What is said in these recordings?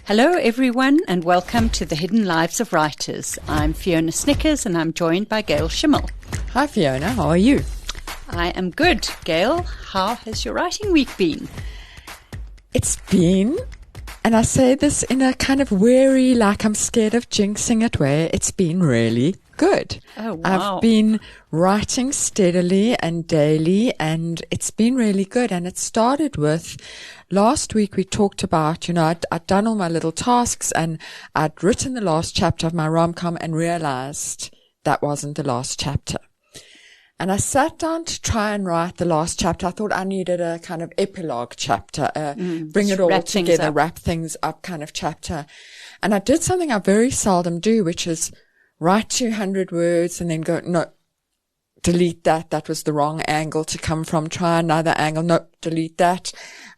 Hello everyone and welcome to the Hidden Lives of Writers. I'm Fiona Snickers and I'm joined by Gail Schimmel. Hi Fiona, how are you? I am good. Gail, how has your writing week been? It's been, and I say this in a kind of wary, like I'm scared of jinxing it way, it's been really good. Oh, wow. I've been writing steadily and daily and it's been really good. And it started with, last week we talked about, I'd done all my little tasks and I'd written the last chapter of my rom-com and realized that wasn't the last chapter. And I sat down to try and write the last chapter. I thought I needed a kind of epilogue chapter, bring it all together, wrap things up kind of chapter. And I did something I very seldom do, which is write 200 words and then go, no, delete that. That was the wrong angle to come from. Try another angle. No, delete that.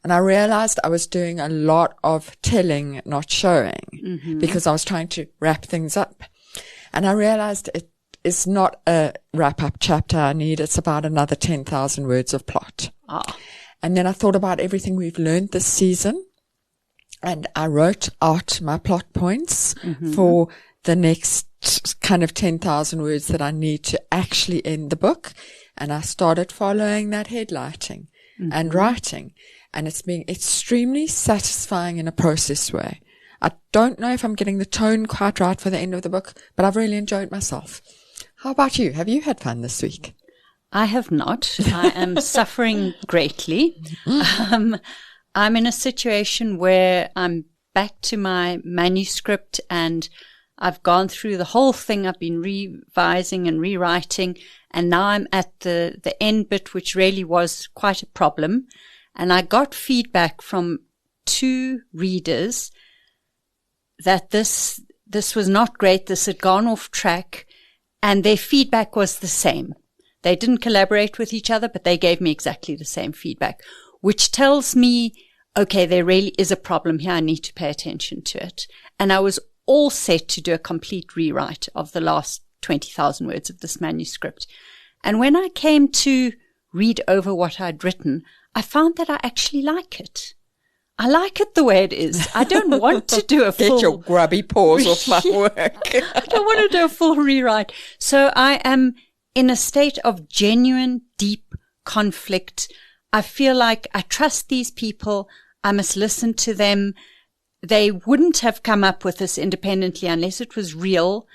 And I realized I was doing a lot of telling, not showing, because I was trying to wrap things up. And I realized it's not a wrap-up chapter I need. It's about another 10,000 words of plot. And then I thought about everything we've learned this season. And I wrote out my plot points for the next kind of 10,000 words that I need to actually end the book. And I started following that headlighting and writing. And it's been extremely satisfying in a process way. I don't know if I'm getting the tone quite right for the end of the book, but I've really enjoyed myself. How about you? Have you had fun this week? I have not. I am suffering greatly. I'm in a situation where I'm back to my manuscript and I've gone through the whole thing. I've been revising and rewriting, and now I'm at the end bit, which really was quite a problem. And I got feedback from 2 readers that this was not great. This had gone off track, and their feedback was the same. They didn't collaborate with each other, but they gave me exactly the same feedback, which tells me, okay, there really is a problem here. I need to pay attention to it. And I was all set to do a complete rewrite of the last 20,000 words of this manuscript. And when I came to read over what I'd written, I found that I actually like it. I like it the way it is. I don't want to do a full... Get your grubby paws off my work. I don't want to do a full rewrite. So I am in a state of genuine, deep conflict. I feel like I trust these people. I must listen to them. They wouldn't have come up with this independently unless it was real.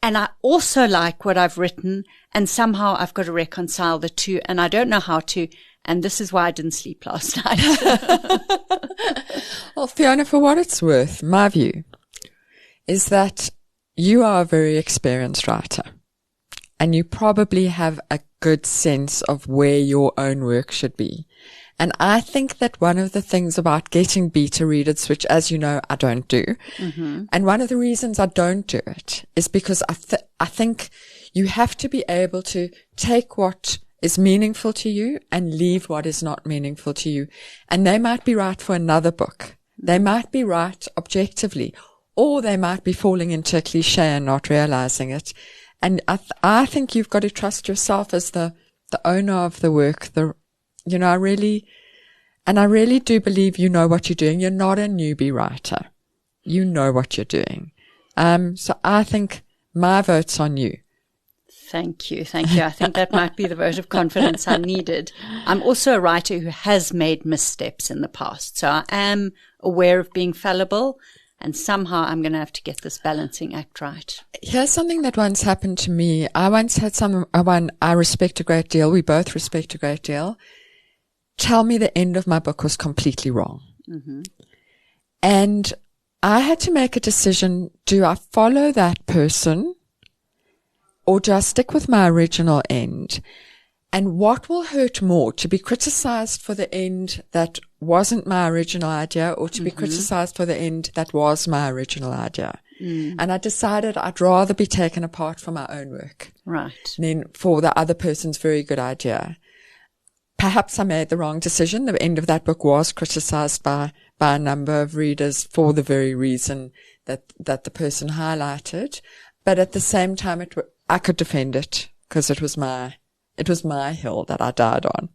And I also like what I've written, and somehow I've got to reconcile the two, and I don't know how to, and this is why I didn't sleep last night. Well, Fiona, for what it's worth, my view is that you are a very experienced writer, and you probably have a good sense of where your own work should be. And I think that one of the things about getting beta readers, which, as you know, I don't do, and one of the reasons I don't do it is because I think you have to be able to take what is meaningful to you and leave what is not meaningful to you. And they might be right for another book. They might be right objectively, or they might be falling into a cliche and not realizing it. And I think you've got to trust yourself as the owner of the work, I really do believe you know what you're doing. You're not a newbie writer. You know what you're doing. So I think my vote's on you. Thank you. I think that might be the vote of confidence I needed. I'm also a writer who has made missteps in the past. So I am aware of being fallible, and somehow I'm going to have to get this balancing act right. Here's something that once happened to me. I once had someone I respect a great deal. We both respect a great deal. Tell me the end of my book was completely wrong. And I had to make a decision. Do I follow that person or do I stick with my original end? And what will hurt more, to be criticized for the end that wasn't my original idea, or to be criticized for the end that was my original idea? And I decided I'd rather be taken apart for my own work. Right. Than for the other person's very good idea. Perhaps I made the wrong decision. The end of that book was criticized by a number of readers for the very reason that the person highlighted. But at the same time, I could defend it because it was my hill that I died on.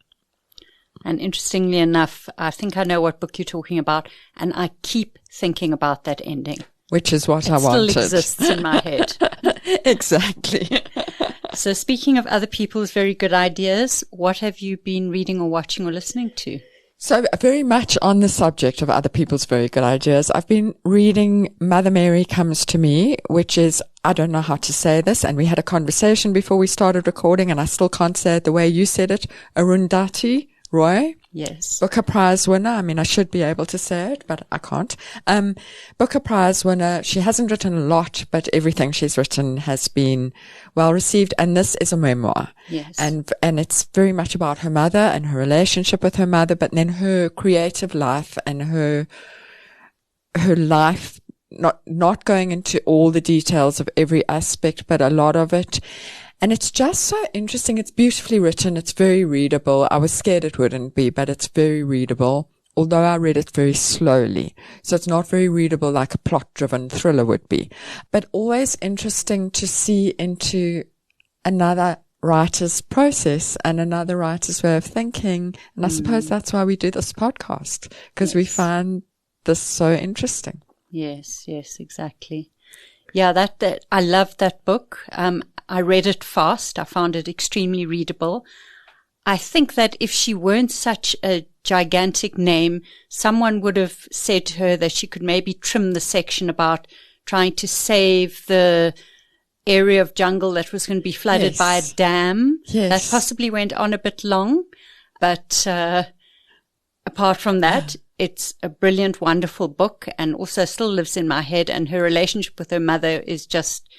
And interestingly enough, I think I know what book you're talking about, and I keep thinking about that ending. Which is what I wanted. It still exists in my head. Exactly. So speaking of other people's very good ideas, what have you been reading or watching or listening to? So very much on the subject of other people's very good ideas, I've been reading Mother Mary Comes to Me, which is, I don't know how to say this, and we had a conversation before we started recording, and I still can't say it the way you said it, Arundhati Roy. Yes. Booker Prize winner. I mean, I should be able to say it, but I can't. Booker Prize winner. She hasn't written a lot, but everything she's written has been well received. And this is a memoir. Yes. And it's very much about her mother and her relationship with her mother, but then her creative life and her life, not going into all the details of every aspect, but a lot of it. And it's just so interesting. It's beautifully written. It's very readable. I was scared it wouldn't be, but it's very readable, although I read it very slowly. So it's not very readable like a plot-driven thriller would be, but always interesting to see into another writer's process and another writer's way of thinking. And I suppose that's why we do this podcast, because we find this so interesting. Yes, exactly. Yeah, that I loved that book. I read it fast. I found it extremely readable. I think that if she weren't such a gigantic name, someone would have said to her that she could maybe trim the section about trying to save the area of jungle that was going to be flooded by a dam. Yes. That possibly went on a bit long. But apart from that, it's a brilliant, wonderful book, and also still lives in my head. And her relationship with her mother is just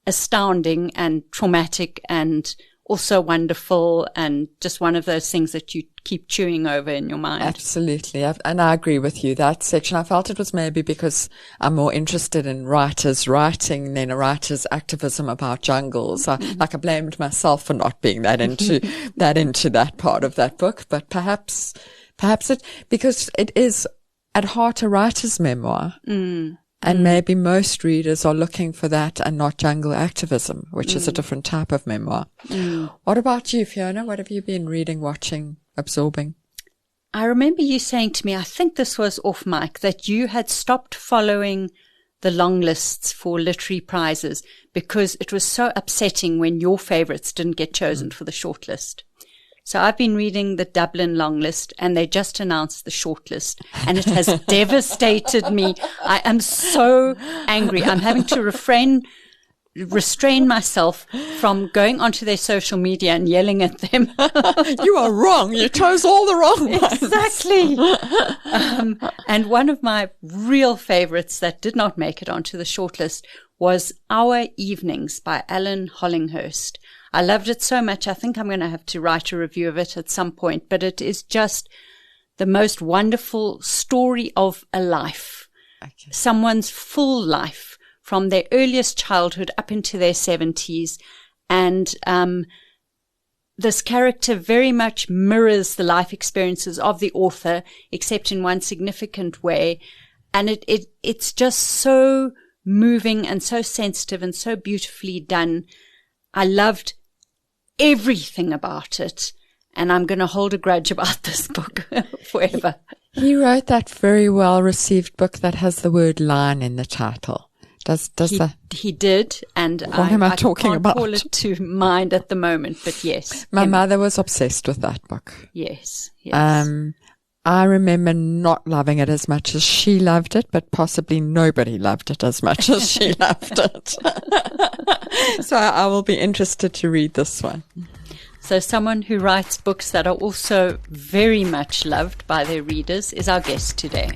astounding and traumatic and also wonderful, and just one of those things that you keep chewing over in your mind. Absolutely. And I agree with you. That section, I felt it was maybe because I'm more interested in writers writing than a writer's activism about jungles. I blamed myself for not being that into that part of that book, but perhaps because it is at heart a writer's memoir. And maybe most readers are looking for that and not jungle activism, which is a different type of memoir. What about you, Fiona? What have you been reading, watching, absorbing? I remember you saying to me, I think this was off mic, that you had stopped following the long lists for literary prizes because it was so upsetting when your favorites didn't get chosen for the shortlist. So I've been reading the Dublin long list, and they just announced the shortlist, and it has devastated me. I am so angry. I'm having to restrain myself from going onto their social media and yelling at them. You are wrong. You chose all the wrong ones. Exactly. And one of my real favorites that did not make it onto the shortlist was Our Evenings by Alan Hollinghurst. I loved it so much. I think I'm going to have to write a review of it at some point, but it is just the most wonderful story of a life. Okay. Someone's full life from their earliest childhood up into their 70s. And this character very much mirrors the life experiences of the author, except in one significant way. And it's just so moving and so sensitive and so beautifully done. I loved everything about it, and I'm going to hold a grudge about this book forever. He wrote that very well-received book that has the word line in the title. He did, and what am I talking can't about? Call it to mind at the moment, but yes. My mother was obsessed with that book. Yes. I remember not loving it as much as she loved it, but possibly nobody loved it as much as she loved it. So I will be interested to read this one. So someone who writes books that are also very much loved by their readers is our guest today.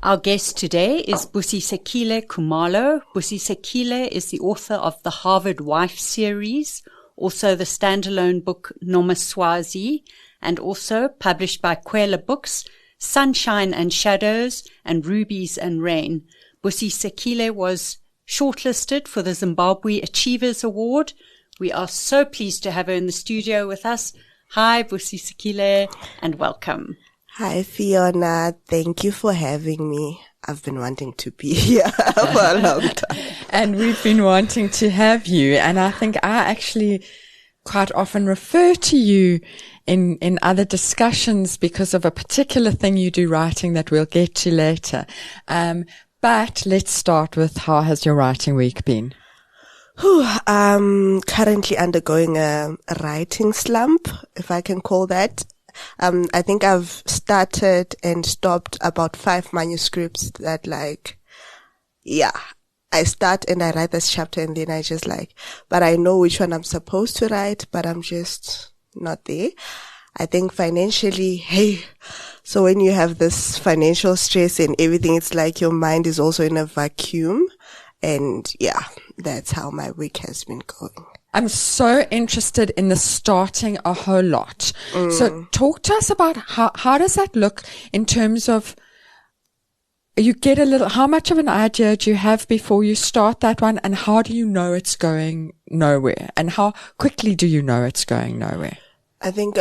Our guest today is Busisekile Khumalo. Busisekile is the author of the Harvard Wife series, also the standalone book Nomaswazi, and also published by Kwela Books, Sunshine and Shadows, and Rubies and Rain. Busisekile was shortlisted for the Zimbabwe Achievers Award. We are so pleased to have her in the studio with us. Hi, Busisekile, and welcome. Hi, Fiona. Thank you for having me. I've been wanting to be here for a long time. And we've been wanting to have you. And I think I actually quite often refer to you in other discussions because of a particular thing you do writing that we'll get to later. But let's start with, how has your writing week been? I'm currently undergoing a writing slump, if I can call that. I think I've started and stopped about 5 manuscripts that I start and I write this chapter and then I just but I know which one I'm supposed to write, but I'm just not there. I think financially, so when you have this financial stress and everything, it's like your mind is also in a vacuum. And yeah, that's how my week has been going. I'm so interested in the starting a whole lot. So talk to us about how does that look in terms of, you get how much of an idea do you have before you start that one, and how do you know it's going nowhere, and how quickly do you know it's going nowhere? I think,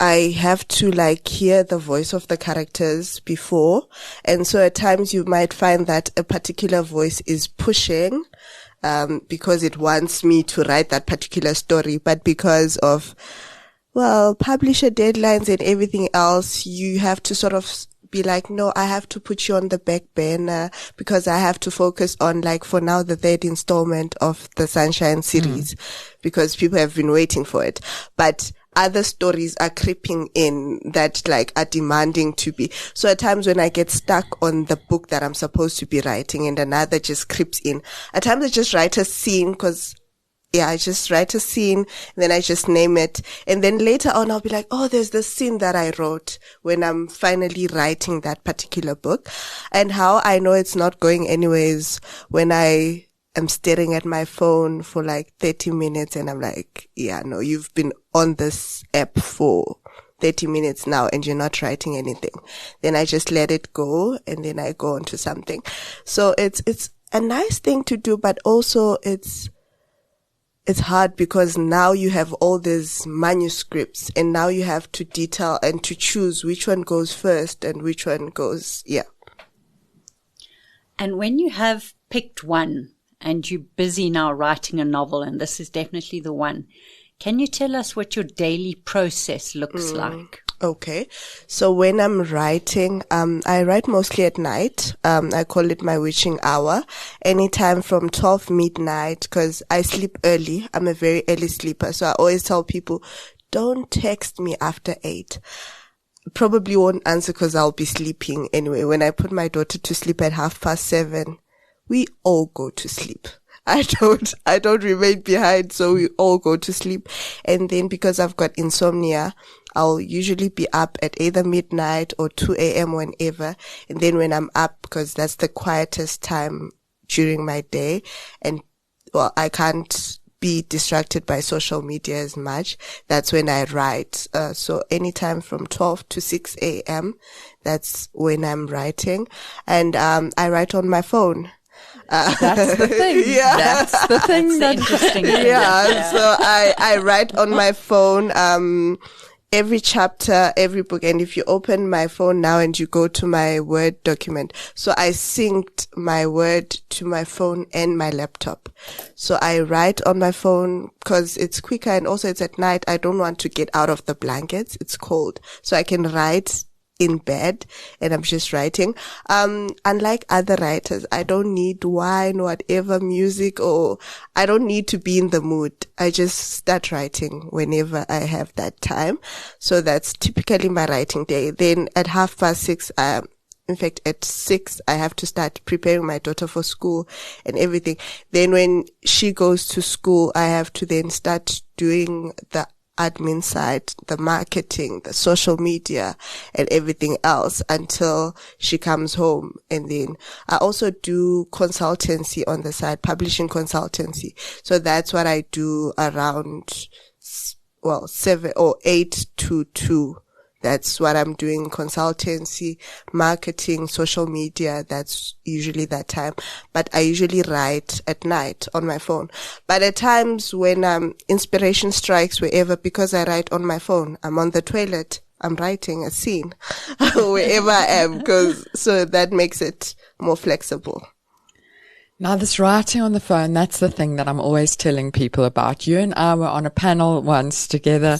I have to hear the voice of the characters before. And so at times you might find that a particular voice is pushing, because it wants me to write that particular story. But because of, publisher deadlines and everything else, you have to sort of be no, I have to put you on the back burner because I have to focus on, for now, the 3rd installment of the Sunshine series, because people have been waiting for it. But other stories are creeping in that are demanding to be. So at times when I get stuck on the book that I'm supposed to be writing and another just creeps in, at times I just write a scene I just write a scene and then I just name it. And then later on I'll be there's this scene that I wrote when I'm finally writing that particular book. And how I know it's not going anyways when I am staring at my phone for 30 minutes and I'm no, you've been on this app for 30 minutes now and you're not writing anything. Then I just let it go and then I go on to something. So it's a nice thing to do, but also it's hard because now you have all these manuscripts and now you have to detail and to choose which one goes first and which one goes, And when you have picked one and you're busy now writing a novel, and this is definitely the one, can you tell us what your daily process looks like? Okay. So when I'm writing, I write mostly at night. I call it my witching hour. Anytime from 12 midnight, cause I sleep early. I'm a very early sleeper. So I always tell people, don't text me after 8. Probably won't answer cause I'll be sleeping anyway. When I put my daughter to sleep at 7:30, we all go to sleep. I don't remain behind. So we all go to sleep. And then because I've got insomnia, I'll usually be up at either midnight or 2 a.m. whenever. And then when I'm up, because that's the quietest time during my day, and I can't be distracted by social media as much, that's when I write. So anytime from 12 to 6 a.m., that's when I'm writing. And I write on my phone. That's the thing. Yeah. That's the thing. That's interesting. Yeah. So I write on my phone, every chapter, every book. And if you open my phone now and you go to my Word document, so I synced my Word to my phone and my laptop. So I write on my phone because it's quicker and also it's at night. I don't want to get out of the blankets. It's cold. So I can write in bed and I'm just writing. Unlike other writers, I don't need wine, whatever, music, or I don't need to be in the mood. I just start writing whenever I have that time. So that's typically my writing day. Then at 6:30, in fact, at 6, I have to start preparing my daughter for school and everything. Then when she goes to school, I have to then start doing the admin side, the marketing, the social media and everything else until she comes home. And then I also do consultancy on the side, publishing consultancy. So that's what I do around, 7 or 8 to 2. That's what I'm doing, consultancy, marketing, social media. That's usually that time. But I usually write at night on my phone. But at times when inspiration strikes wherever, because I write on my phone, I'm on the toilet, I'm writing a scene wherever I am, so that makes it more flexible. Now, this writing on the phone, that's the thing that I'm always telling people about. You and I were on a panel once together.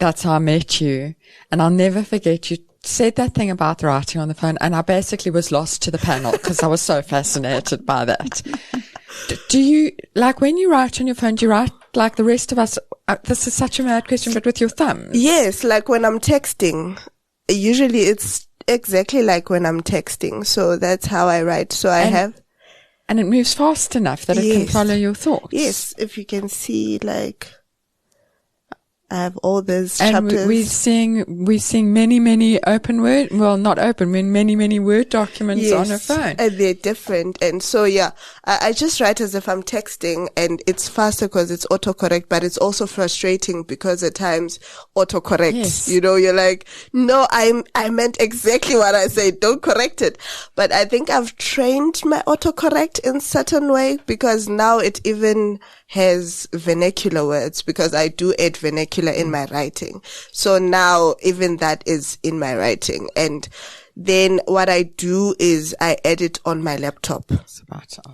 That's how I met you. And I'll never forget, you said that thing about writing on the phone, and I basically was lost to the panel because I was so fascinated by that. Do you, like when you write on your phone, do you write like the rest of us? This is such a mad question, but with your thumbs? Yes, like when I'm texting. Usually it's exactly like when I'm texting. So that's how I write. So I have. And it moves fast enough that it can follow your thoughts. Yes, if you can see, like, I have all these chapters. And we're seeing many open Word, well, not open, many Word documents on a phone. And they're different. And so, yeah, I just write as if I'm texting, and it's faster because it's autocorrect, but it's also frustrating because at times autocorrect, you're like, no, I meant exactly what I said. Don't correct it. But I think I've trained my autocorrect in certain way because now it even has vernacular words because I do add vernacular in my writing. So now even that is in my writing. And then what I do is I edit on my laptop.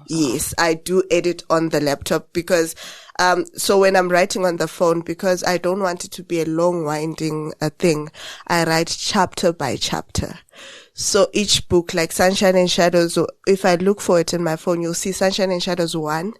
Yes, I do edit on the laptop because, so when I'm writing on the phone, because I don't want it to be a long winding thing, I write chapter by chapter. So each book, like Sunshine and Shadows, if I look for it in my phone, you'll see Sunshine and Shadows 1,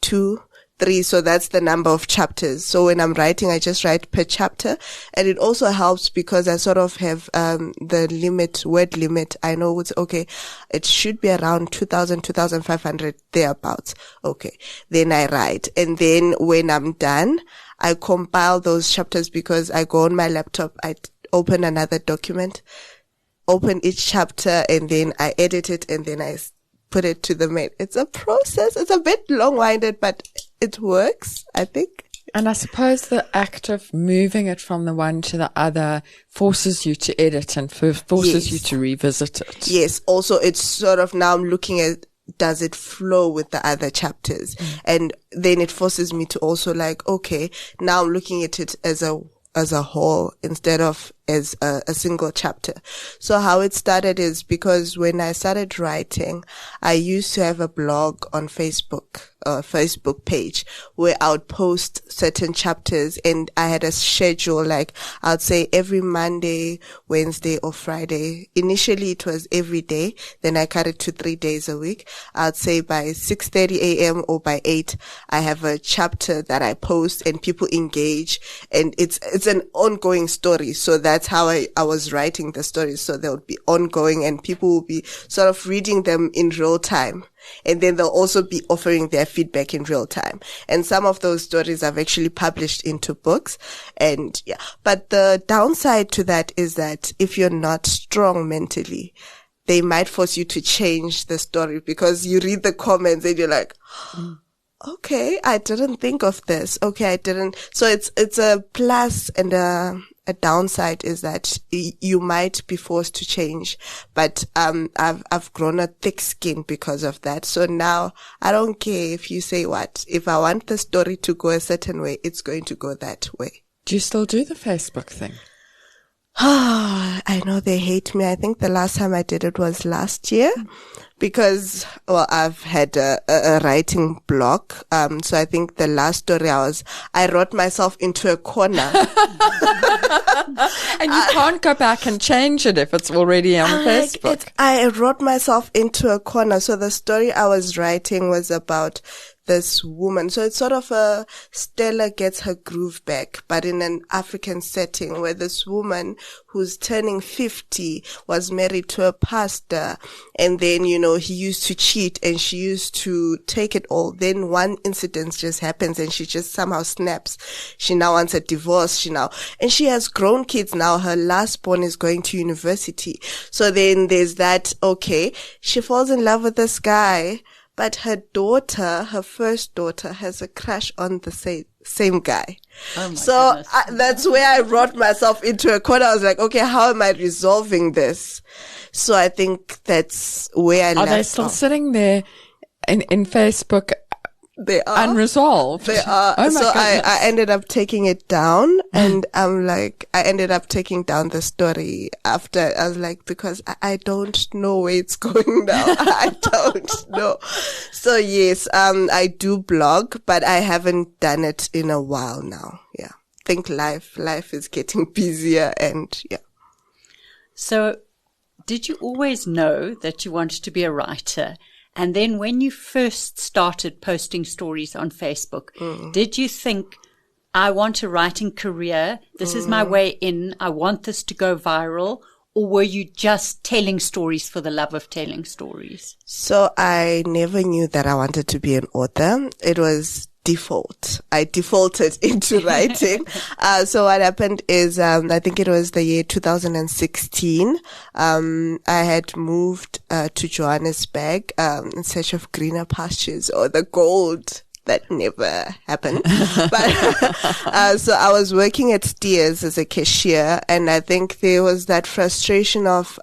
2, 3. So that's the number of chapters. So when I'm writing, I just write per chapter. And it also helps because I sort of have, the word limit. I know it should be around 2,000, 2,500 thereabouts. Okay. Then I write. And then when I'm done, I compile those chapters because I go on my laptop, I open another document, open each chapter, and then I edit it, and then I put it to the mail. It's a process. It's a bit long-winded, but it works, I think. And I suppose the act of moving it from the one to the other forces you to edit and forces you to revisit it. Yes. Also, it's sort of now I'm looking at, does it flow with the other chapters? And then it forces me to also like, okay, now I'm looking at it as a whole instead of as a single chapter. So how it started is because when I started writing, I used to have a blog on Facebook page where I would post certain chapters, and I had a schedule, like I'd say every Monday, Wednesday or Friday. Initially it was every day. Then I cut it to 3 days a week. I'd say by 6:30 a.m. or by 8, I have a chapter that I post and people engage, and it's an ongoing story. So that's how I was writing the stories. So they would be ongoing and people will be sort of reading them in real time. And then they'll also be offering their feedback in real time. And some of those stories I've actually published into books. And yeah, but the downside to that is that if you're not strong mentally, they might force you to change the story because you read the comments and you're like, okay, I didn't think of this. Okay, I didn't. So it's a plus and a downside is that you might be forced to change, but I've grown a thick skin because of that. So now I don't care if you say what. If I want the story to go a certain way, it's going to go that way. Do you still do the Facebook thing? I know they hate me. I think the last time I did it was last year because, well, I've had a writing block. So I think the last story I wrote myself into a corner. And you can't go back and change it if it's already on Facebook. I wrote myself into a corner. So the story I was writing was about this woman. So it's sort of a Stella gets her groove back, but in an African setting where this woman who's turning 50 was married to a pastor. And then, he used to cheat and she used to take it all. Then one incident just happens and she just somehow snaps. She now wants a divorce. And she has grown kids now. Her last born is going to university. So then there's that, okay, she falls in love with this guy. But her first daughter, has a crush on the same guy. Oh my so that's where I wrote myself into a corner. I was like, okay, how am I resolving this? So I think that's where I left Are they still sitting there in Facebook? They are unresolved. They are. Oh my so goodness. I ended up taking it down, and I ended up taking down the story after. I was like, because I don't know where it's going now. I don't know. So yes, I do blog, but I haven't done it in a while now. Yeah. think life is getting busier, and yeah. So did you always know that you wanted to be a writer? And then when you first started posting stories on Facebook, did you think, I want a writing career, this is my way in, I want this to go viral? Or were you just telling stories for the love of telling stories? So I never knew that I wanted to be an author. It was default. I defaulted into writing. So what happened is, I think it was the year 2016. I had moved, to Johannesburg, in search of greener pastures or the gold that never happened. But, so I was working at Steers as a cashier, and I think there was that frustration of,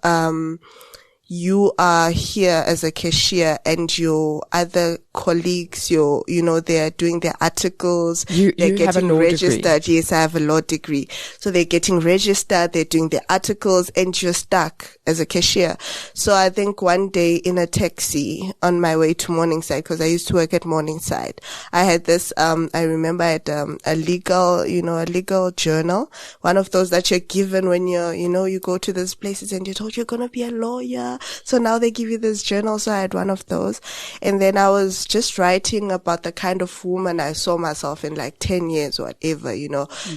you are here as a cashier and your other colleagues, they're doing their articles. You they're have a getting law registered. degree. Yes, I have a law degree. So they're getting registered. They're doing their articles, and you're stuck as a cashier. So I think one day in a taxi on my way to Morningside, because I used to work at Morningside, I had this, I remember I had, a legal journal. One of those that you're given when you go to these places and you're told you're going to be a lawyer. So now they give you this journal. So I had one of those. And then I was just writing about the kind of woman I saw myself in like 10 years, whatever,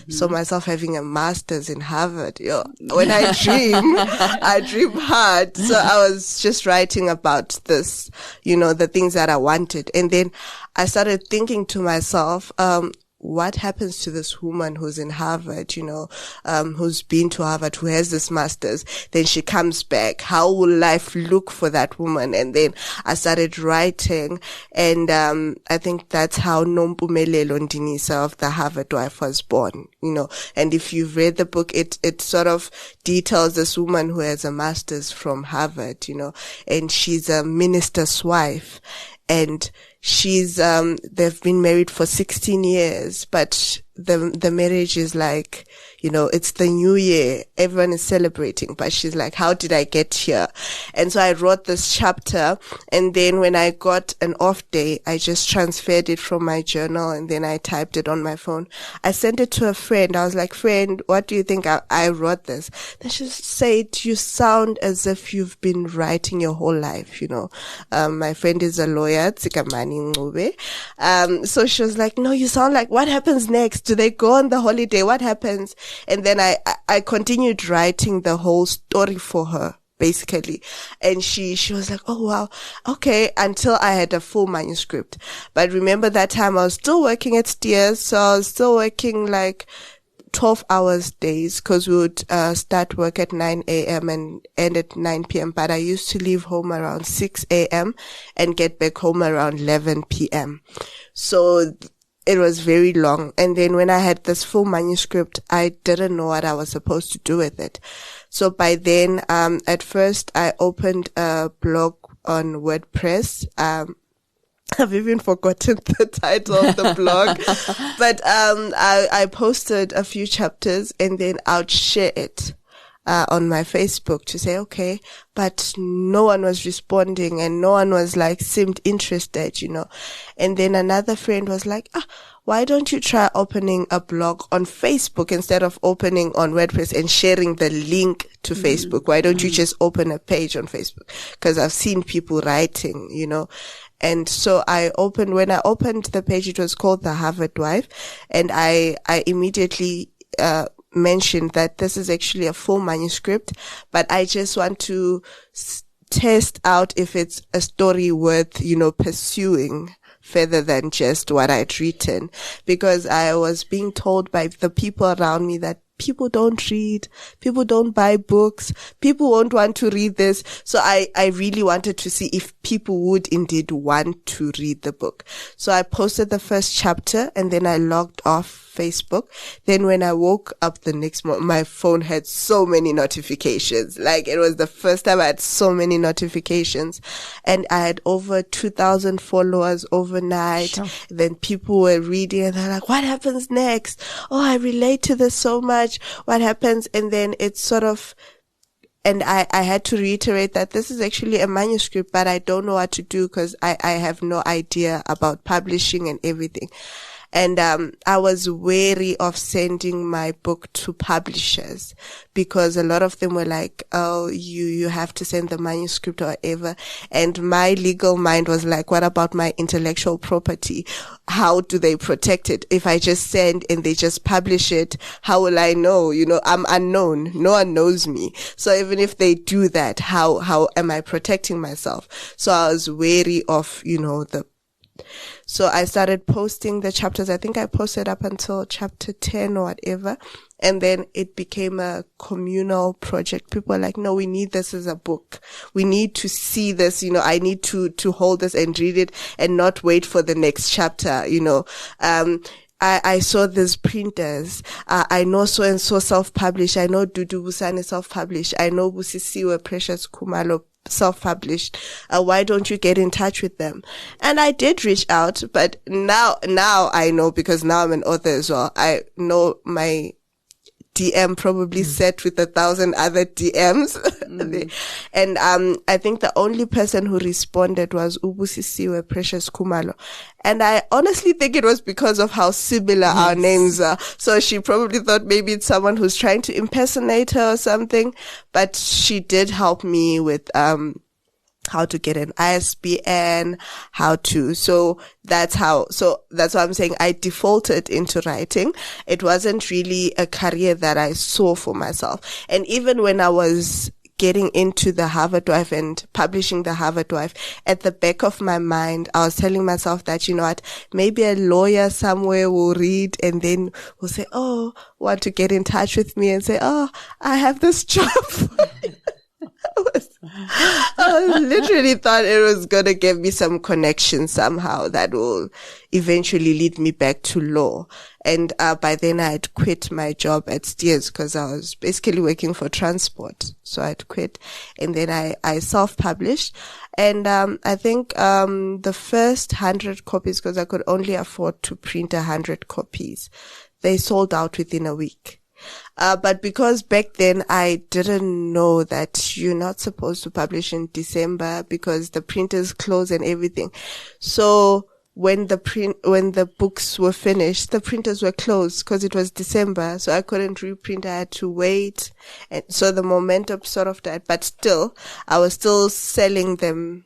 saw myself having a master's in Harvard. When I dream, I dream hard. So I was just writing about this, the things that I wanted. And then I started thinking to myself, what happens to this woman who's in Harvard, who's been to Harvard, who has this master's, then she comes back. How will life look for that woman? And then I started writing, and I think that's how Nompumelelo Ndinisa of the Harvard Wife was born, and if you've read the book, it sort of details this woman who has a master's from Harvard, and she's a minister's wife. And she's, they've been married for 16 years, but the marriage is like, it's the new year. Everyone is celebrating, but she's like, how did I get here? And so I wrote this chapter, and then when I got an off day, I just transferred it from my journal, and then I typed it on my phone. I sent it to a friend. I was like, friend, what do you think? I wrote this. Then she said, you sound as if you've been writing your whole life, my friend is a lawyer, Tsikamani Ngube. So she was like, no, you sound like, what happens next? Do they go on the holiday? What happens? And then I continued writing the whole story for her, basically. And she was like, oh wow, okay, until I had a full manuscript. But remember that time I was still working at Steers, so I was still working like 12 hours days, because we would start work at 9 a.m. and end at 9 p.m. But I used to leave home around 6 a.m. and get back home around 11 p.m. So it was very long. And then when I had this full manuscript, I didn't know what I was supposed to do with it. So by then, at first I opened a blog on WordPress. I've even forgotten the title of the blog, but, I posted a few chapters, and then I'd share it on my Facebook to say, okay, but no one was responding, and no one was seemed interested, And then another friend was like, why don't you try opening a blog on Facebook instead of opening on WordPress and sharing the link to Facebook? Why don't you just open a page on Facebook? Because I've seen people writing, And so when I opened the page, it was called The Harvard Wife, and I immediately, mentioned that this is actually a full manuscript, but I just want to test out if it's a story worth, pursuing further than just what I'd written, because I was being told by the people around me that people don't read, people don't buy books, people won't want to read this. So I really wanted to see if people would indeed want to read the book. So I posted the first chapter, and then I logged off Facebook. Then when I woke up the next morning, my phone had so many notifications. It was the first time I had so many notifications, and I had over 2,000 followers overnight. Sure. Then people were reading, and they're like, what happens next? Oh, I relate to this so much. What happens? And then it's sort of, and I had to reiterate that this is actually a manuscript, but I don't know what to do, because I have no idea about publishing and everything. And, I was wary of sending my book to publishers because a lot of them were like, oh, you have to send the manuscript or whatever. And my legal mind was like, what about my intellectual property? How do they protect it? If I just send and they just publish it, how will I know? I'm unknown. No one knows me. So even if they do that, how am I protecting myself? So I was wary of, so I started posting the chapters. I think I posted up until chapter 10 or whatever. And then it became a communal project. People are like, no, we need this as a book. We need to see this, I need to hold this and read it and not wait for the next chapter, I saw these printers. I know so and so self-published. I know Dudu Busane self-published. I know Busisiwe Precious Khumalo self-published. Why don't you get in touch with them? And I did reach out, but now I know because now I'm an author as well. I know my DM probably set with 1,000 other DMs. And, I think the only person who responded was Ubusisiwe Precious Khumalo. And I honestly think it was because of how similar our names are. So she probably thought maybe it's someone who's trying to impersonate her or something. But she did help me with, how to get an ISBN, so that's what I'm saying. I defaulted into writing. It wasn't really a career that I saw for myself. And even when I was getting into the Harvard Wife and publishing the Harvard Wife, at the back of my mind, I was telling myself that, maybe a lawyer somewhere will read and then will say, oh, want to get in touch with me and say, oh, I have this job. I literally thought it was going to give me some connection somehow that will eventually lead me back to law. And by then I had quit my job at Steers because I was basically working for transport. So I'd quit and then I self-published. And I think the first 100 copies, because I could only afford to print 100 copies, they sold out within a week. But because back then I didn't know that you're not supposed to publish in December because the printers close and everything. So when the books were finished, the printers were closed because it was December. So I couldn't reprint. I had to wait. And so the momentum sort of died, but still, I was still selling them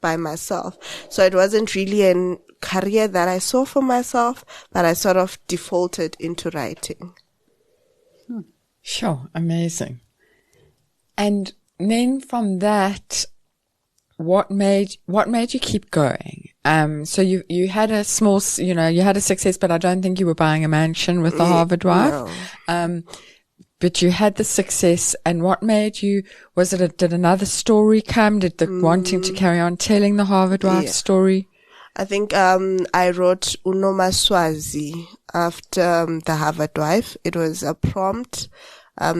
by myself. So it wasn't really a career that I saw for myself, but I sort of defaulted into writing. Sure. Amazing. And then from that, what made you keep going? So you had a small, you had a success, but I don't think you were buying a mansion with the Harvard Wife. No. But you had the success, and what made you, did another story come? Did the wanting to carry on telling the Harvard Wife story? I think, I wrote Nomaswazi after the Harvard Wife. It was a prompt.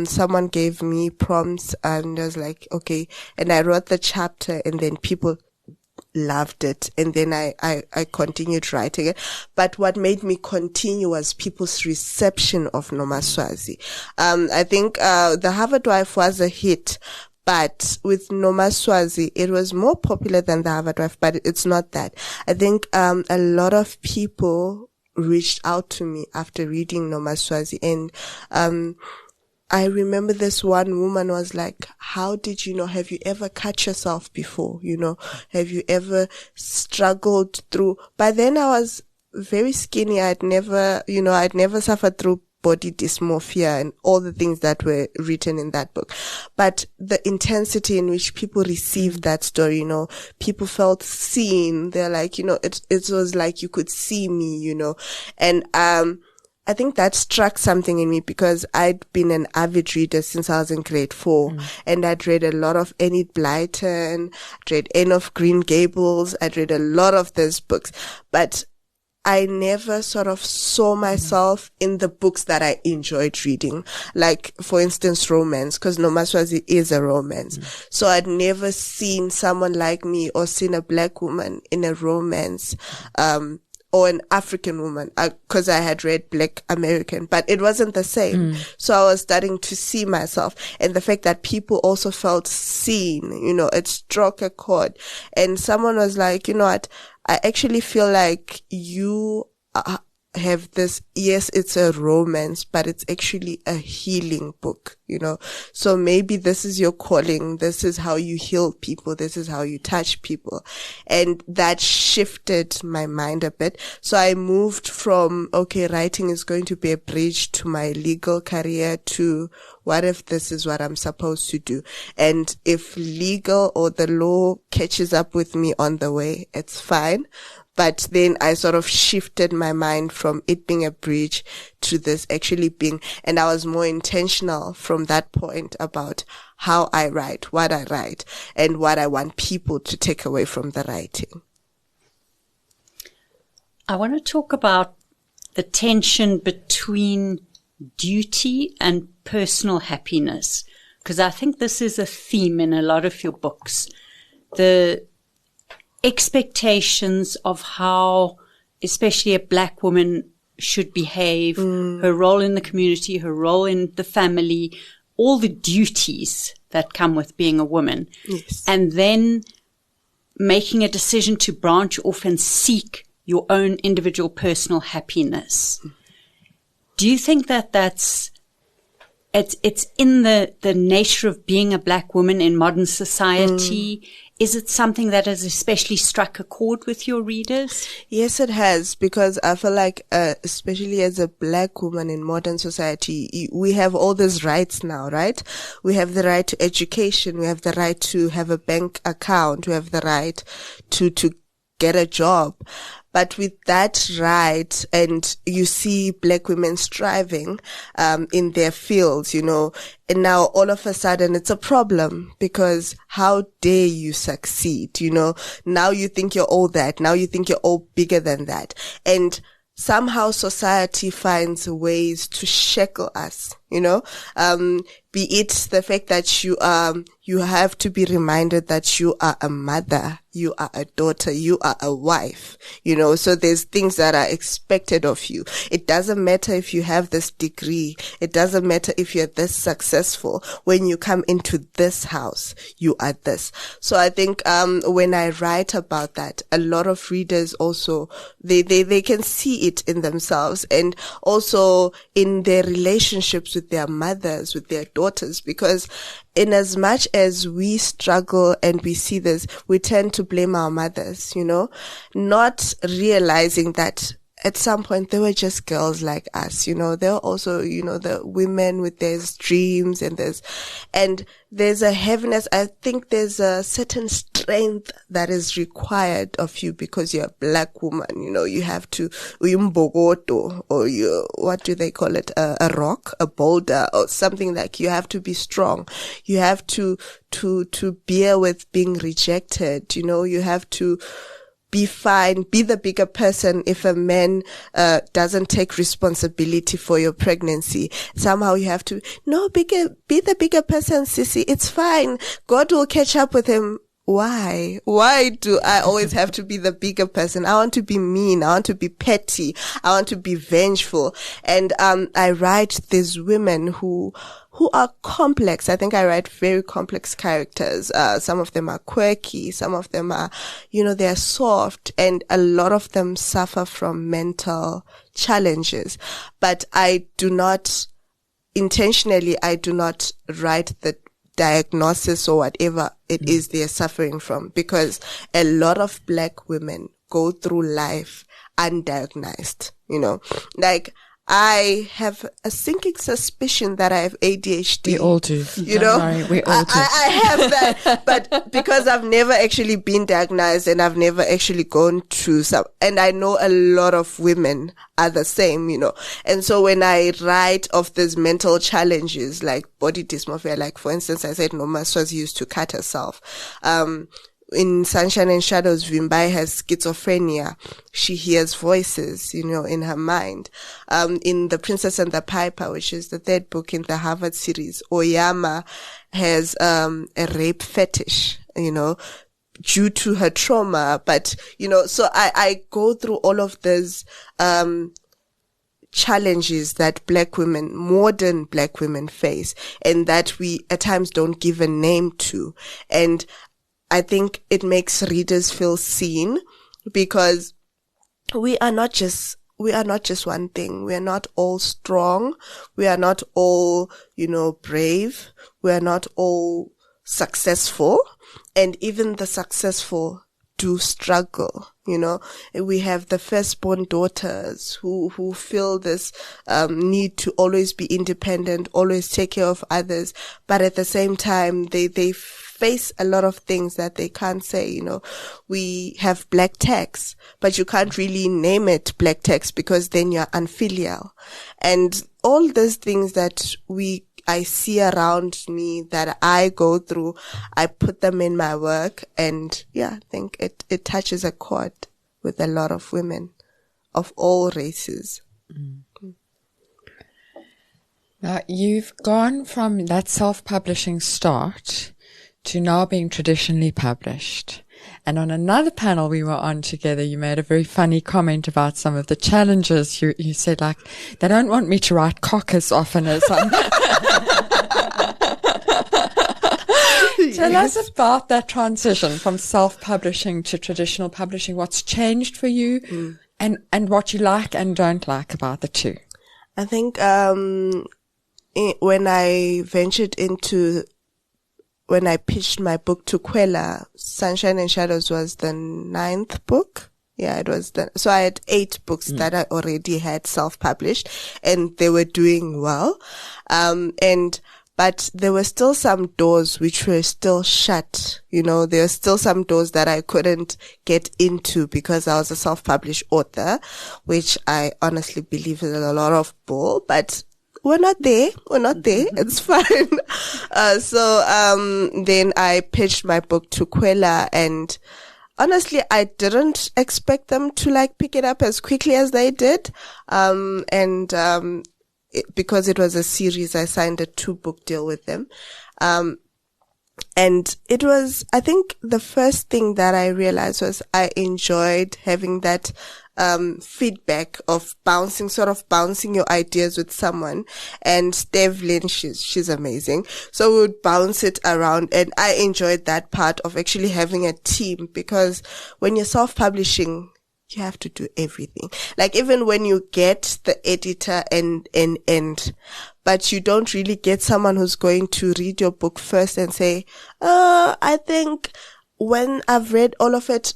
Someone gave me prompts and I was like, okay. And I wrote the chapter and then people loved it. And then I continued writing it. But what made me continue was people's reception of Nomaswazi. I think, the Harvard Wife was a hit. But with Nomaswazi, it was more popular than the Harvard Wife, but it's not that. I think, a lot of people reached out to me after reading Nomaswazi. And, I remember this one woman was like, how did you know? Have you ever cut yourself before? Have you ever struggled through? By then I was very skinny. I'd never suffered through body dysmorphia and all the things that were written in that book. But the intensity in which people received that story, people felt seen. They're like, it was like you could see me, and, I think that struck something in me because I'd been an avid reader since I was in grade 4 and I'd read a lot of Enid Blyton, I'd read Anne of Green Gables, I'd read a lot of those books, but I never sort of saw myself in the books that I enjoyed reading. Like, for instance, romance, because Nomaswazi is a romance. So I'd never seen someone like me or seen a black woman in a romance, or an African woman, cause I had read Black American, but it wasn't the same. So I was starting to see myself, and the fact that people also felt seen, it struck a chord. And someone was like, you know what, I actually feel like you have this, yes, it's a romance, but it's actually a healing book, So maybe this is your calling. This is how you heal people. This is how you touch people. And that shifted my mind a bit. So I moved from, okay, writing is going to be a bridge to my legal career, to what if this is what I'm supposed to do? And if legal or the law catches up with me on the way, it's fine. But then I sort of shifted my mind from it being a bridge to this actually being, and I was more intentional from that point about how I write, what I write, and what I want people to take away from the writing. I want to talk about the tension between duty and personal happiness, because I think this is a theme in a lot of your books. The expectations of how, especially a black woman, should behave, her role in the community, her role in the family, all the duties that come with being a woman. Yes. And then making a decision to branch off and seek your own individual personal happiness. Do you think that it's in the nature of being a black woman in modern society? Is it something that has especially struck a chord with your readers? Yes, it has, because I feel like, especially as a black woman in modern society, we have all these rights now, right? We have the right to education. We have the right to have a bank account. We have the right to get a job. But with that right, and you see black women striving, in their fields, and now all of a sudden it's a problem, because how dare you succeed, now you think you're all that, now you think you're all bigger than that. And somehow society finds ways to shackle us, be it the fact that you have to be reminded that you are a mother, you are a daughter, you are a wife, so there's things that are expected of you. It doesn't matter if you have this degree. It doesn't matter if you're this successful. When you come into this house, you are this. So I think, when I write about that, a lot of readers also, they can see it in themselves, and also in their relationships with their mothers, with their daughters, because in as much as we struggle and we see this, we tend to blame our mothers, not realizing that at some point they were just girls like us, they were also, the women with their dreams, and there's a heaviness. I think there's a certain strength that is required of you because you're a black woman, you have to, uyumbogoto, or what do they call it? A rock, a boulder, or something. Like, you have to be strong. You have to bear with being rejected, you have to be fine, be the bigger person. If a man doesn't take responsibility for your pregnancy, somehow you have to, be the bigger person, sissy. It's fine. God will catch up with him. Why? Why do I always have to be the bigger person? I want to be mean. I want to be petty. I want to be vengeful. And I write these women who are complex. I think I write very complex characters. Some of them are quirky. Some of them are, they're soft, and a lot of them suffer from mental challenges. But I do not write the diagnosis or whatever it is they're suffering from, because a lot of black women go through life undiagnosed, like, I have a sinking suspicion that I have ADHD. We all do. We all do. I have that, but because I've never actually been diagnosed, and I've never actually gone through and I know a lot of women are the same, And so when I write of these mental challenges, like body dysmorphia, like for instance, I said Nomaswazi used to cut herself. In Sunshine and Shadows, Vimbai has schizophrenia. She hears voices, in her mind. In The Princess and the Piper, which is the third book in the Harvard series, Oyama has a rape fetish, due to her trauma. But, so I go through all of these challenges that modern black women face, and that we at times don't give a name to. And I think it makes readers feel seen, because we are not just we are not just one thing. We are not all strong. We are not all, brave. We are not all successful. And even the successful do struggle, We have the firstborn daughters who feel this need to always be independent, always take care of others, but at the same time they face a lot of things that they can't say, We have black tax, but you can't really name it black tax because then you're unfilial. And all these things that I see around me that I go through, I put them in my work, and I think it touches a chord with a lot of women of all races. Now, you've gone from that self-publishing start to now being traditionally published. And on another panel we were on together, you made a very funny comment about some of the challenges. You said, like, they don't want me to write cock as often as I'm... Tell us about that transition from self-publishing to traditional publishing. What's changed for you and what you like and don't like about the two? I think when I pitched my book to Kwela, Sunshine and Shadows was the 9th book. Yeah, it was so I had 8 books that I already had self-published, and they were doing well. But there were still some doors which were still shut. There were still some doors that I couldn't get into because I was a self-published author, which I honestly believe is a lot of bull, but we're not there. It's fine. Then I pitched my book to Kwela, and honestly, I didn't expect them to pick it up as quickly as they did. Because it was a series, I signed a 2-book deal with them. And it was, I think the first thing that I realized was I enjoyed having that feedback of bouncing your ideas with someone. And Devlin, she's amazing. So we would bounce it around, and I enjoyed that part of actually having a team, because when you're self-publishing, you have to do everything. Even when you get the editor and but you don't really get someone who's going to read your book first and say, I think when I've read all of it,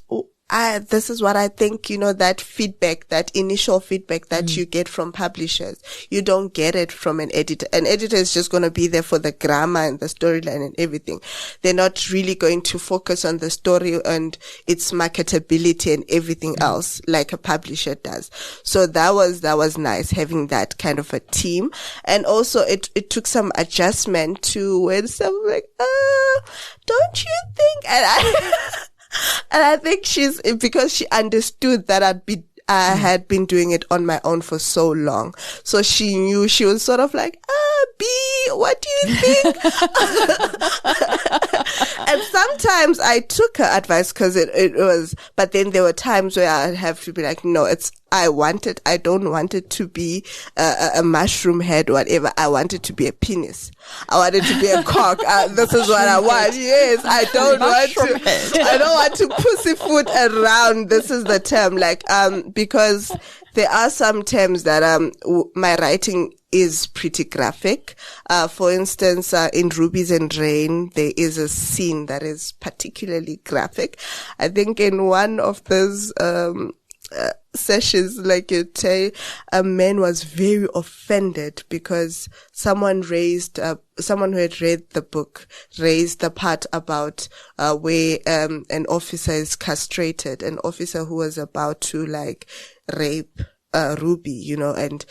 this is what I think, that feedback, that initial feedback that you get from publishers. You don't get it from an editor. An editor is just going to be there for the grammar and the storyline and everything. They're not really going to focus on the story and its marketability and everything else like a publisher does. So that was nice, having that kind of a team. And also it took some adjustment to when someone don't you think? And I think because she understood that I had been doing it on my own for so long. So she knew, she was sort of like, B, what do you think? And sometimes I took her advice because it was, but then there were times where I'd have to be like, no, I don't want it to be a mushroom head or whatever. I want it to be a penis. I want it to be a cock. This is what I want. Yes, I don't want to pussyfoot around. This is the term, because there are some terms that my writing is pretty graphic. For instance, in Rubies and Rain, there is a scene that is particularly graphic. I think in one of those sessions, like you say, a man was very offended because someone who had read the book raised the part about where an officer is castrated, an officer who was about to rape Ruby, and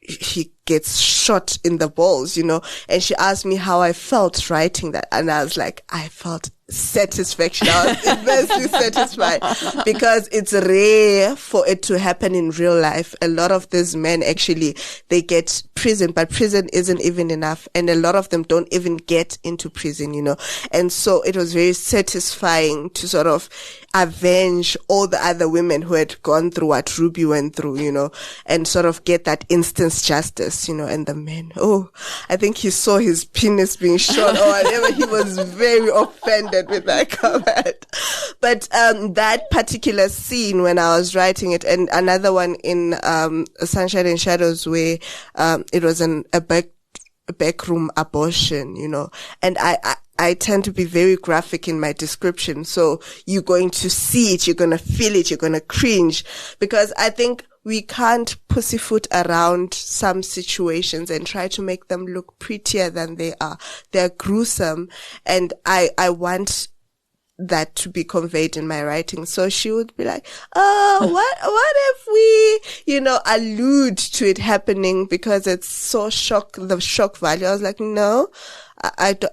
he gets shot in the balls, and she asked me how I felt writing that, and I was like, I felt satisfaction. I was immensely satisfied, because it's rare for it to happen in real life. A lot of these men actually, they get prison, but prison isn't even enough, and a lot of them don't even get into prison, and so it was very satisfying to sort of avenge all the other women who had gone through what Ruby went through, and sort of get that instant justice, and the man, I think he saw his penis being shot or whatever. He was very offended. good with that comment. But that particular scene when I was writing it, and another one in Sunshine and Shadows where it was a backroom abortion, and I tend to be very graphic in my description. So you're going to see it, you're going to feel it, you're going to cringe, because I think we can't pussyfoot around some situations and try to make them look prettier than they are. They're gruesome, and I want that to be conveyed in my writing. So she would be like, oh, what if we, allude to it happening because it's so the shock value. I was like, no,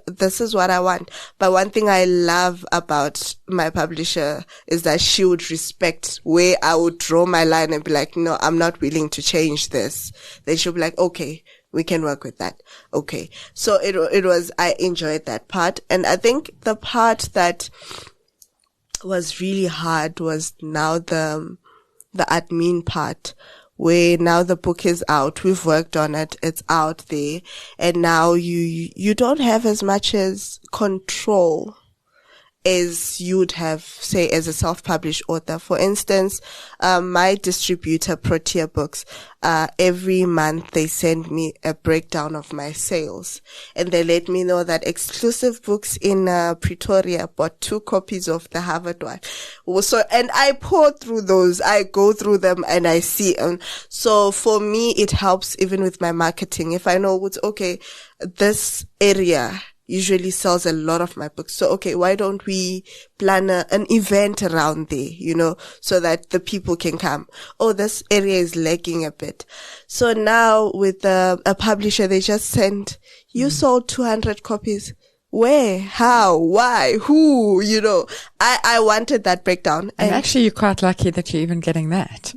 this is what I want. But one thing I love about my publisher is that she would respect where I would draw my line and be like, no, I'm not willing to change this. Then she'll be like, okay, we can work with that. Okay. So I enjoyed that part. And I think the part that was really hard was now the admin part, where now the book is out. We've worked on it. It's out there. And now you don't have as much as control as you'd have, say, as a self-published author. For instance, my distributor, Protea Books, every month they send me a breakdown of my sales. And they let me know that Exclusive Books in Pretoria bought 2 copies of the Harvard one. So, and I pour through those. I go through them and I see. So for me, it helps even with my marketing. If I know it's okay, this area usually sells a lot of my books. So, okay, why don't we plan an event around there, so that the people can come. Oh, this area is lagging a bit. So now with a publisher, they just send, you sold 200 copies. Where? How? Why? Who? I wanted that breakdown. And actually, you're quite lucky that you're even getting that.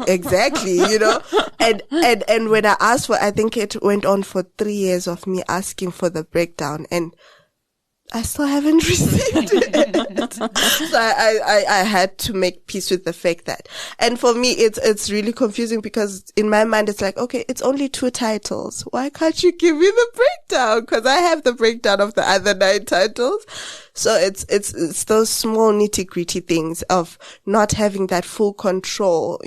Exactly, and when I asked for, I think it went on for 3 years of me asking for the breakdown, and I still haven't received it. So I had to make peace with the fact that, and for me, it's really confusing because in my mind, it's like, okay, it's only 2 titles. Why can't you give me the breakdown? Cause I have the breakdown of the other 9 titles. So it's those small nitty gritty things of not having that full control,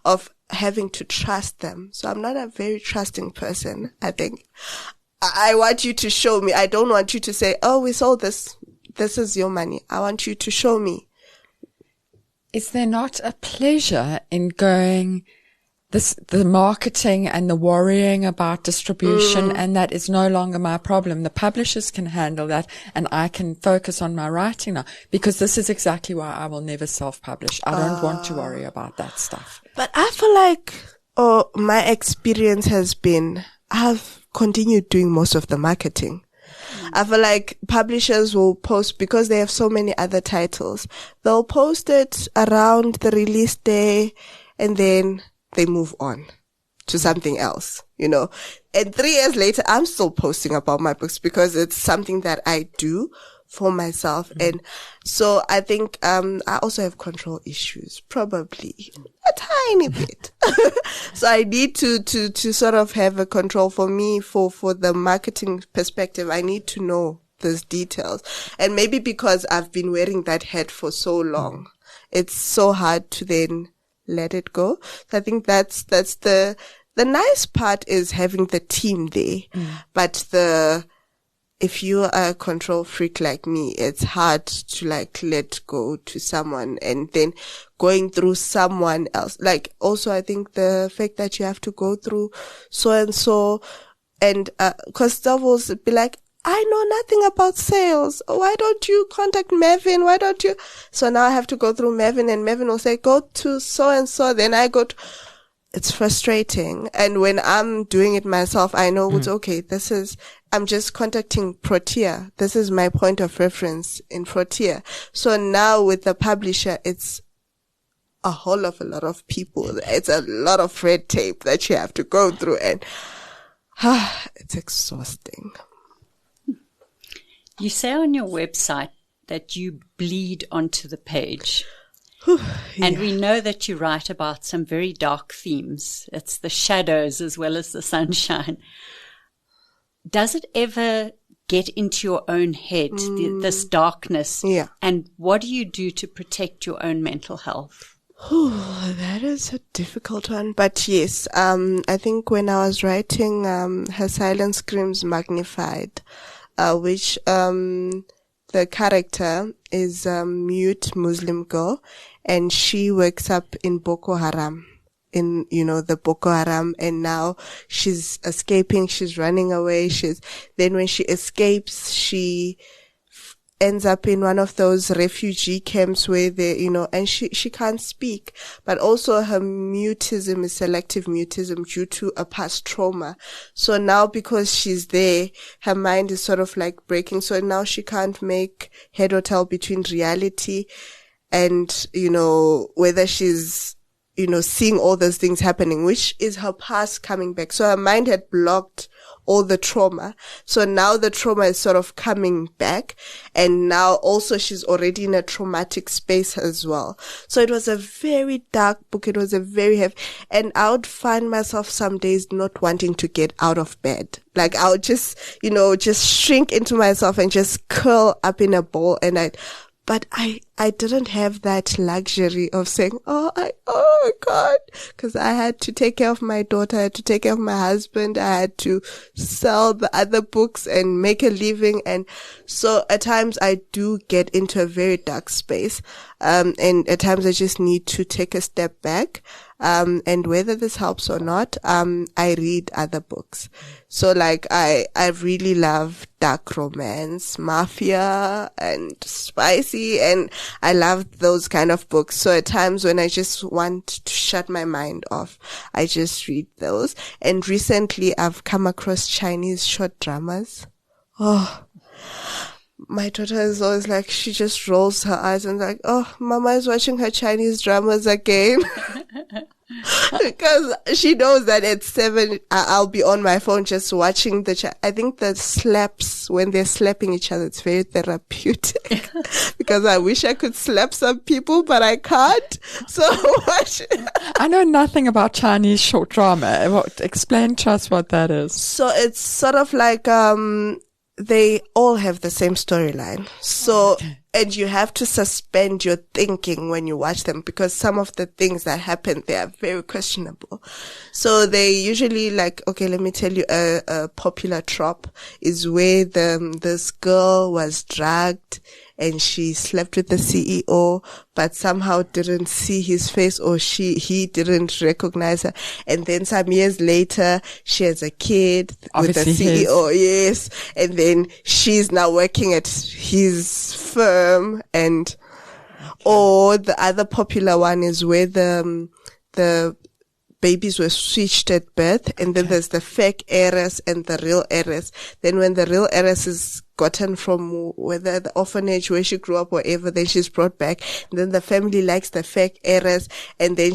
of having to trust them. So I'm not a very trusting person, I think. I want you to show me. I don't want you to say, oh, we sold this. This is your money. I want you to show me. Is there not a pleasure in going the marketing and the worrying about distribution, and that is no longer my problem? The publishers can handle that, and I can focus on my writing now, because this is exactly why I will never self-publish. I don't want to worry about that stuff. But I feel like, my experience has been, I've continued doing most of the marketing. I feel like publishers will post, because they have so many other titles, they'll post it around the release day and then they move on to something else, And 3 years later, I'm still posting about my books because it's something that I do for myself. And so I think, I also have control issues, probably a tiny bit. So I need to sort of have a control for me, for the marketing perspective. I need to know those details. And maybe because I've been wearing that hat for so long, it's so hard to then let it go. So I think that's the nice part is having the team there, but if you are a control freak like me, it's hard to let go to someone and then going through someone else. Also, I think the fact that you have to go through so and so, and cause stuff will be like, I know nothing about sales. Why don't you contact Mevin? Why don't you? So now I have to go through Mevin, and Mevin will say, go to so and so. Then I go to, it's frustrating. And when I'm doing it myself, I know it's okay. I'm just contacting Protea. This is my point of reference in Protea. So now with the publisher, it's a whole of a lot of people. It's a lot of red tape that you have to go through, and it's exhausting. You say on your website that you bleed onto the page. And we know that you write about some very dark themes. It's the shadows as well as the sunshine. Does it ever get into your own head, this darkness. Yeah. And what do you do to protect your own mental health? That is a difficult one. But yes, I think when I was writing Her Silent Screams Magnified, which the character is a mute Muslim girl, and she wakes up in Boko Haram, in, the Boko Haram, and now she's escaping, she's running away, then when she escapes, she ends up in one of those refugee camps where and she can't speak, but also her mutism is selective mutism due to a past trauma. So now because she's there, her mind is sort of like breaking. So now she can't make head or tail between reality and, whether she's, seeing all those things happening, which is her past coming back. So her mind had blocked all the trauma. So now the trauma is sort of coming back. And now also she's already in a traumatic space as well. So it was a very dark book. It was a very heavy. And I would find myself some days not wanting to get out of bed. Like I would just, just shrink into myself and just curl up in a ball. But I didn't have that luxury of saying, oh my God, because I had to take care of my daughter, I had to take care of my husband, I had to sell the other books and make a living. And so at times I do get into a very dark space. And at times I just need to take a step back. And whether this helps or not, I read other books. So like, I really love dark romance, mafia and spicy, and I love those kind of books. So at times when I just want to shut my mind off, I just read those. And recently I've come across Chinese short dramas. Oh, my daughter is always like, she just rolls her eyes and like, oh, Mama is watching her Chinese dramas again. Because she knows that at 7, I'll be on my phone just watching I think the slaps, when they're slapping each other, it's very therapeutic. Because I wish I could slap some people, but I can't. So watch. I know nothing about Chinese short drama. Explain to us what that is. So it's sort of like, they all have the same storyline. So, and you have to suspend your thinking when you watch them, because some of the things that happen, they are very questionable. So they usually like, okay, let me tell you, a popular trope is where this girl was drugged and she slept with the CEO, but somehow didn't see his face, or he didn't recognize her. And then some years later, she has a kid Obviously with the CEO. Yes. And then she's now working at his firm. And, or the other popular one is where the babies were switched at birth, and then there's the fake heiress and the real heiress. Then when the real heiress is gotten from whether the orphanage where she grew up or whatever, then she's brought back. And then the family likes the fake heiress, and then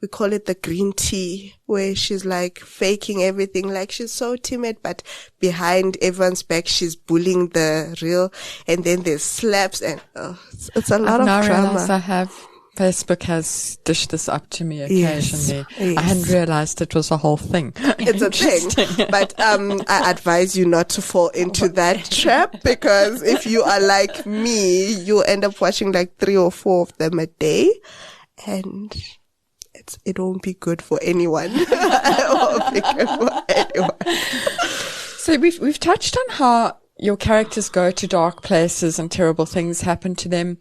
we call it the green tea, where she's like faking everything, like she's so timid, but behind everyone's back she's bullying the real. And then there's slaps, and it's a lot of drama. Facebook has dished this up to me occasionally. Yes. I hadn't realized it was a whole thing. It's a thing. But I advise you not to fall into that trap, because if you are like me, you'll end up watching like 3 or 4 of them a day, and it won't be good for anyone. It won't be good for anyone. So we've touched on how your characters go to dark places and terrible things happen to them.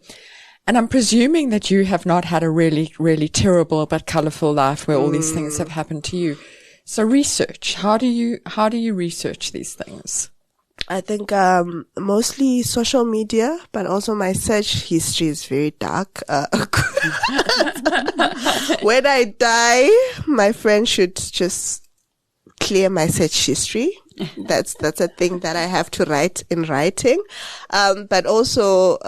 And I'm presuming that you have not had a really, really terrible but colorful life where all these things have happened to you. So research. How do you research these things? I think mostly social media, but also my search history is very dark. When I die, my friend should just clear my search history. That's a thing that I have to write in writing. But also,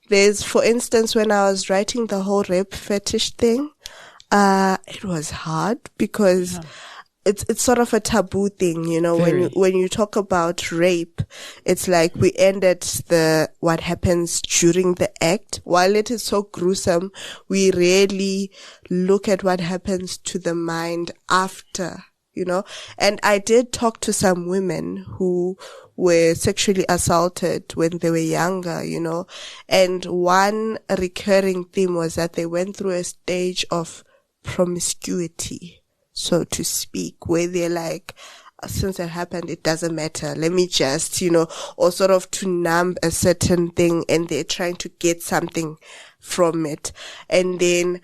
there's, for instance, when I was writing the whole rape fetish thing, it was hard because it's sort of a taboo thing, you know. Very. When you talk about rape, it's like we end at what happens during the act. While it is so gruesome, we rarely look at what happens to the mind after And I did talk to some women who were sexually assaulted when they were younger, and one recurring theme was that they went through a stage of promiscuity, so to speak, where they're like, since it happened, it doesn't matter. Let me just, or sort of to numb a certain thing, and they're trying to get something from it. And then,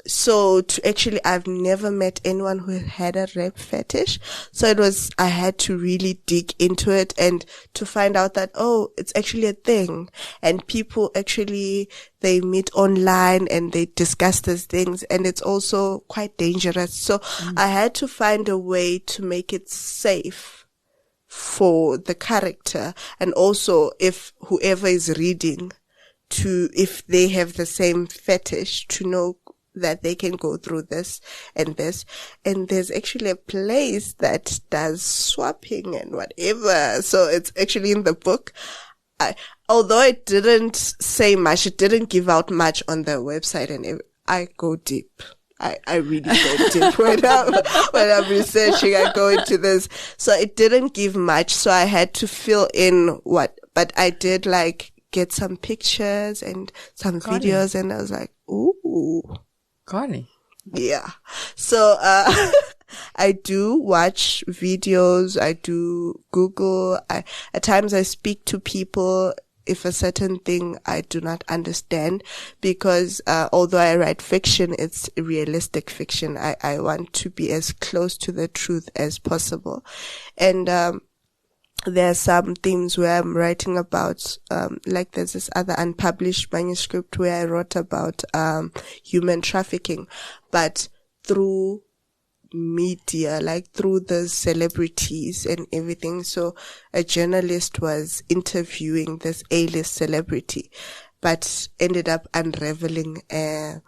so to actually, I've never met anyone who had a rape fetish. So I had to really dig into it and to find out that, it's actually a thing. And people actually, they meet online and they discuss these things, and it's also quite dangerous. So I had to find a way to make it safe for the character, and also if whoever is reading, if they have the same fetish, to know that they can go through this and this. And there's actually a place that does swapping and whatever. So it's actually in the book. Although it didn't say much, it didn't give out much on the website, and I go deep. I really go deep when I'm researching. I go into this. So it didn't give much. So I had to fill in but I did get some pictures and some videos, and I was like, ooh. Connie. Yeah. So, I do watch videos. I do Google. At times I speak to people if a certain thing I do not understand, because, although I write fiction, it's realistic fiction. I want to be as close to the truth as possible. And, there are some themes where I'm writing about, there's this other unpublished manuscript where I wrote about, human trafficking, but through media, through the celebrities and everything. So a journalist was interviewing this A-list celebrity, but ended up unraveling a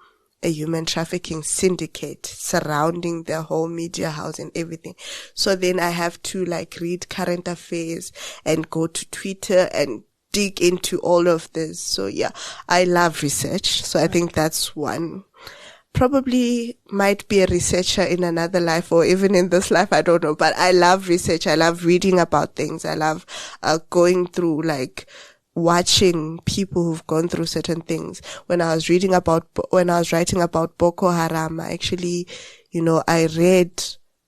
human trafficking syndicate surrounding the whole media house and everything. So then I have to read current affairs and go to Twitter and dig into all of this. So yeah, I love research. So I think that's one. Probably might be a researcher in another life or even in this life. I don't know, but I love research. I love reading about things. I love, going through watching people who've gone through certain things. When I was writing about Boko Haram, I actually, I read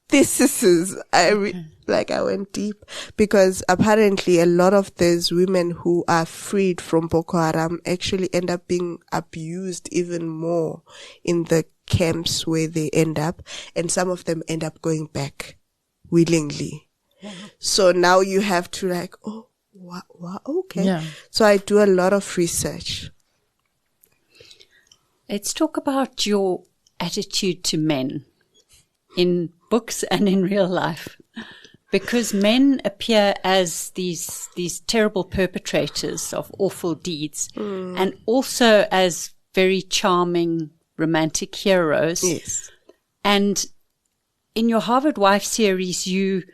theses. I went deep, because apparently a lot of these women who are freed from Boko Haram actually end up being abused even more in the camps where they end up, and some of them end up going back willingly. Yeah. So now you have to wow, okay. Yeah. So I do a lot of research. Let's talk about your attitude to men in books and in real life, because men appear as these terrible perpetrators of awful deeds, and also as very charming romantic heroes. Yes. And in your Harvard Wife series, you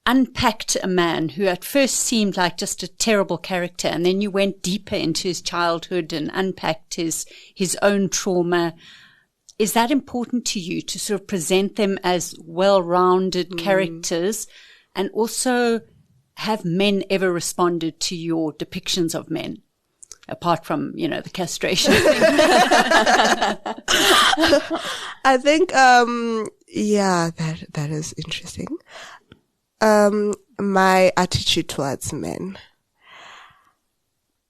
unpacked a man who at first seemed like just a terrible character, and then you went deeper into his childhood and unpacked his own trauma. Is that important to you, to sort of present them as well-rounded characters? And also, have men ever responded to your depictions of men? Apart from, the castration thing. I think, that is interesting. My attitude towards men.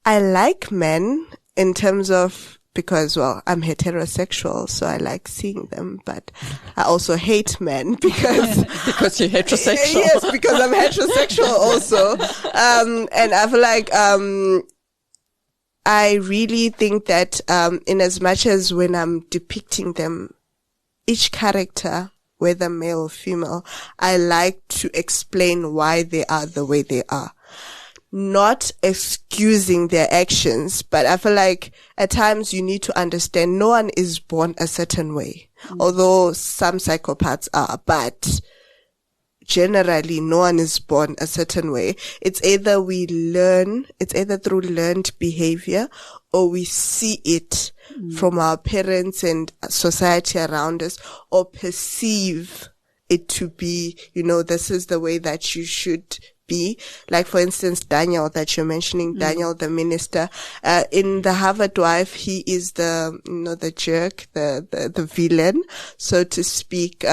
I like men in terms of, because, I'm heterosexual, so I like seeing them, but I also hate men because because you're heterosexual. Yes, because I'm heterosexual also. And I feel I really think that, in as much as when I'm depicting them, each character, whether male or female, I like to explain why they are the way they are. Not excusing their actions, but I feel at times you need to understand no one is born a certain way, although some psychopaths are, but generally no one is born a certain way. It's either through learned behavior, or we see it from our parents and society around us, or perceive it to be, this is the way that you should be. Like, for instance, Daniel that you're mentioning, Daniel, the minister, in The Harvard Wife, he is the jerk, the villain, so to speak.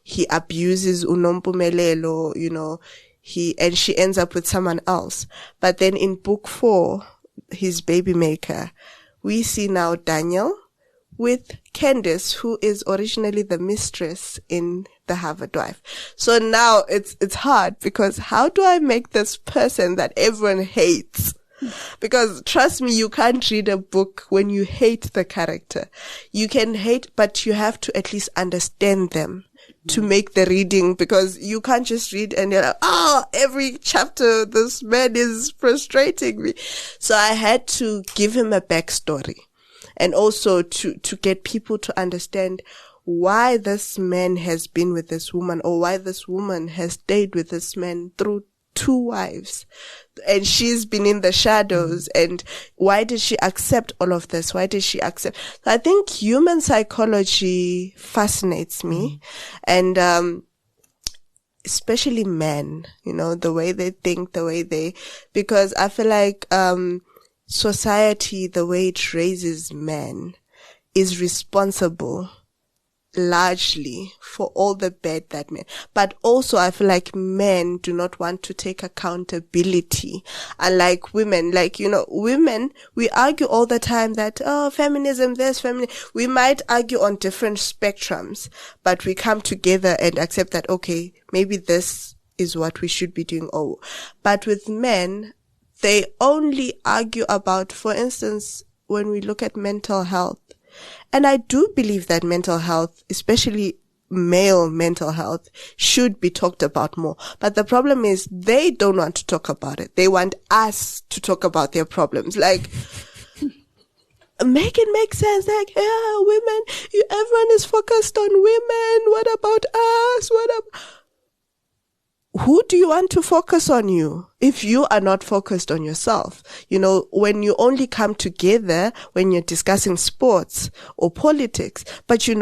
He abuses unompumelelo, and she ends up with someone else. But then in book 4, his baby maker, we see now Daniel with Candace, who is originally the mistress in The Harvard Wife. So now it's hard, because how do I make this person that everyone hates? Because trust me, you can't read a book when you hate the character. You can hate, but you have to at least understand them to make the reading, because you can't just read and you're like, every chapter this man is frustrating me. So I had to give him a backstory, and also to get people to understand why this man has been with this woman, or why this woman has stayed with this man through 2 wives, and she's been in the shadows. And why did she accept all of this? Why did she accept? I think human psychology fascinates me, and especially men, the way they think, because I feel like society, the way it raises men, is responsible largely for all the bad that men. But also I feel like men do not want to take accountability. Unlike women, women, we argue all the time that, feminism, we might argue on different spectrums, but we come together and accept that, okay, maybe this is what we should be doing. But with men, they only argue about, for instance, when we look at mental health. And I do believe that mental health, especially male mental health, should be talked about more. But the problem is they don't want to talk about it. They want us to talk about their problems. Like, make it make sense. Like, yeah, women, everyone is focused on women. What about us? Who do you want to focus on you if you are not focused on yourself? When you only come together when you're discussing sports or politics, but you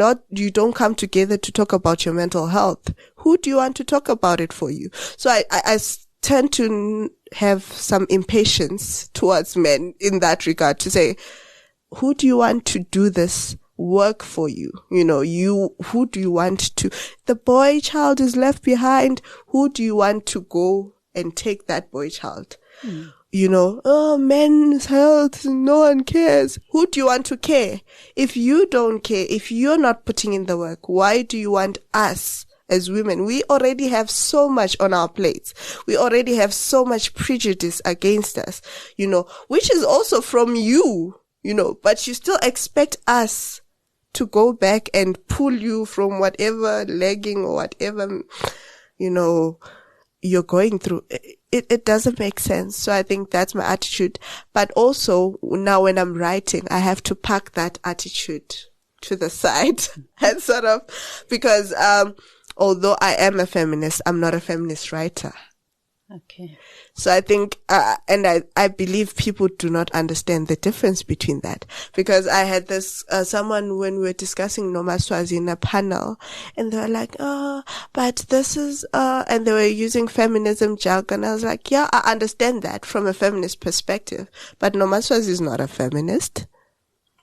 don't come together to talk about your mental health. Who do you want to talk about it for you? So I tend to have some impatience towards men in that regard, to say, who do you want to do this work for you? Who do you want to, the boy child is left behind. Who do you want to go and take that boy child? Men's health, no one cares. Who do you want to care? If you don't care, if you're not putting in the work, why do you want us as women? We already have so much on our plates. We already have so much prejudice against us, which is also from you, but you still expect us to go back and pull you from whatever legging or whatever, you're going through. It doesn't make sense. So I think that's my attitude. But also now when I'm writing, I have to park that attitude to the side and sort of, because, although I am a feminist, I'm not a feminist writer. Okay. So I think, and I believe people do not understand the difference between that, because I had this, someone when we were discussing Nomaswazi in a panel, and they were like, but this is, and they were using feminism jargon. I was like, yeah, I understand that from a feminist perspective, but Nomaswazi is not a feminist.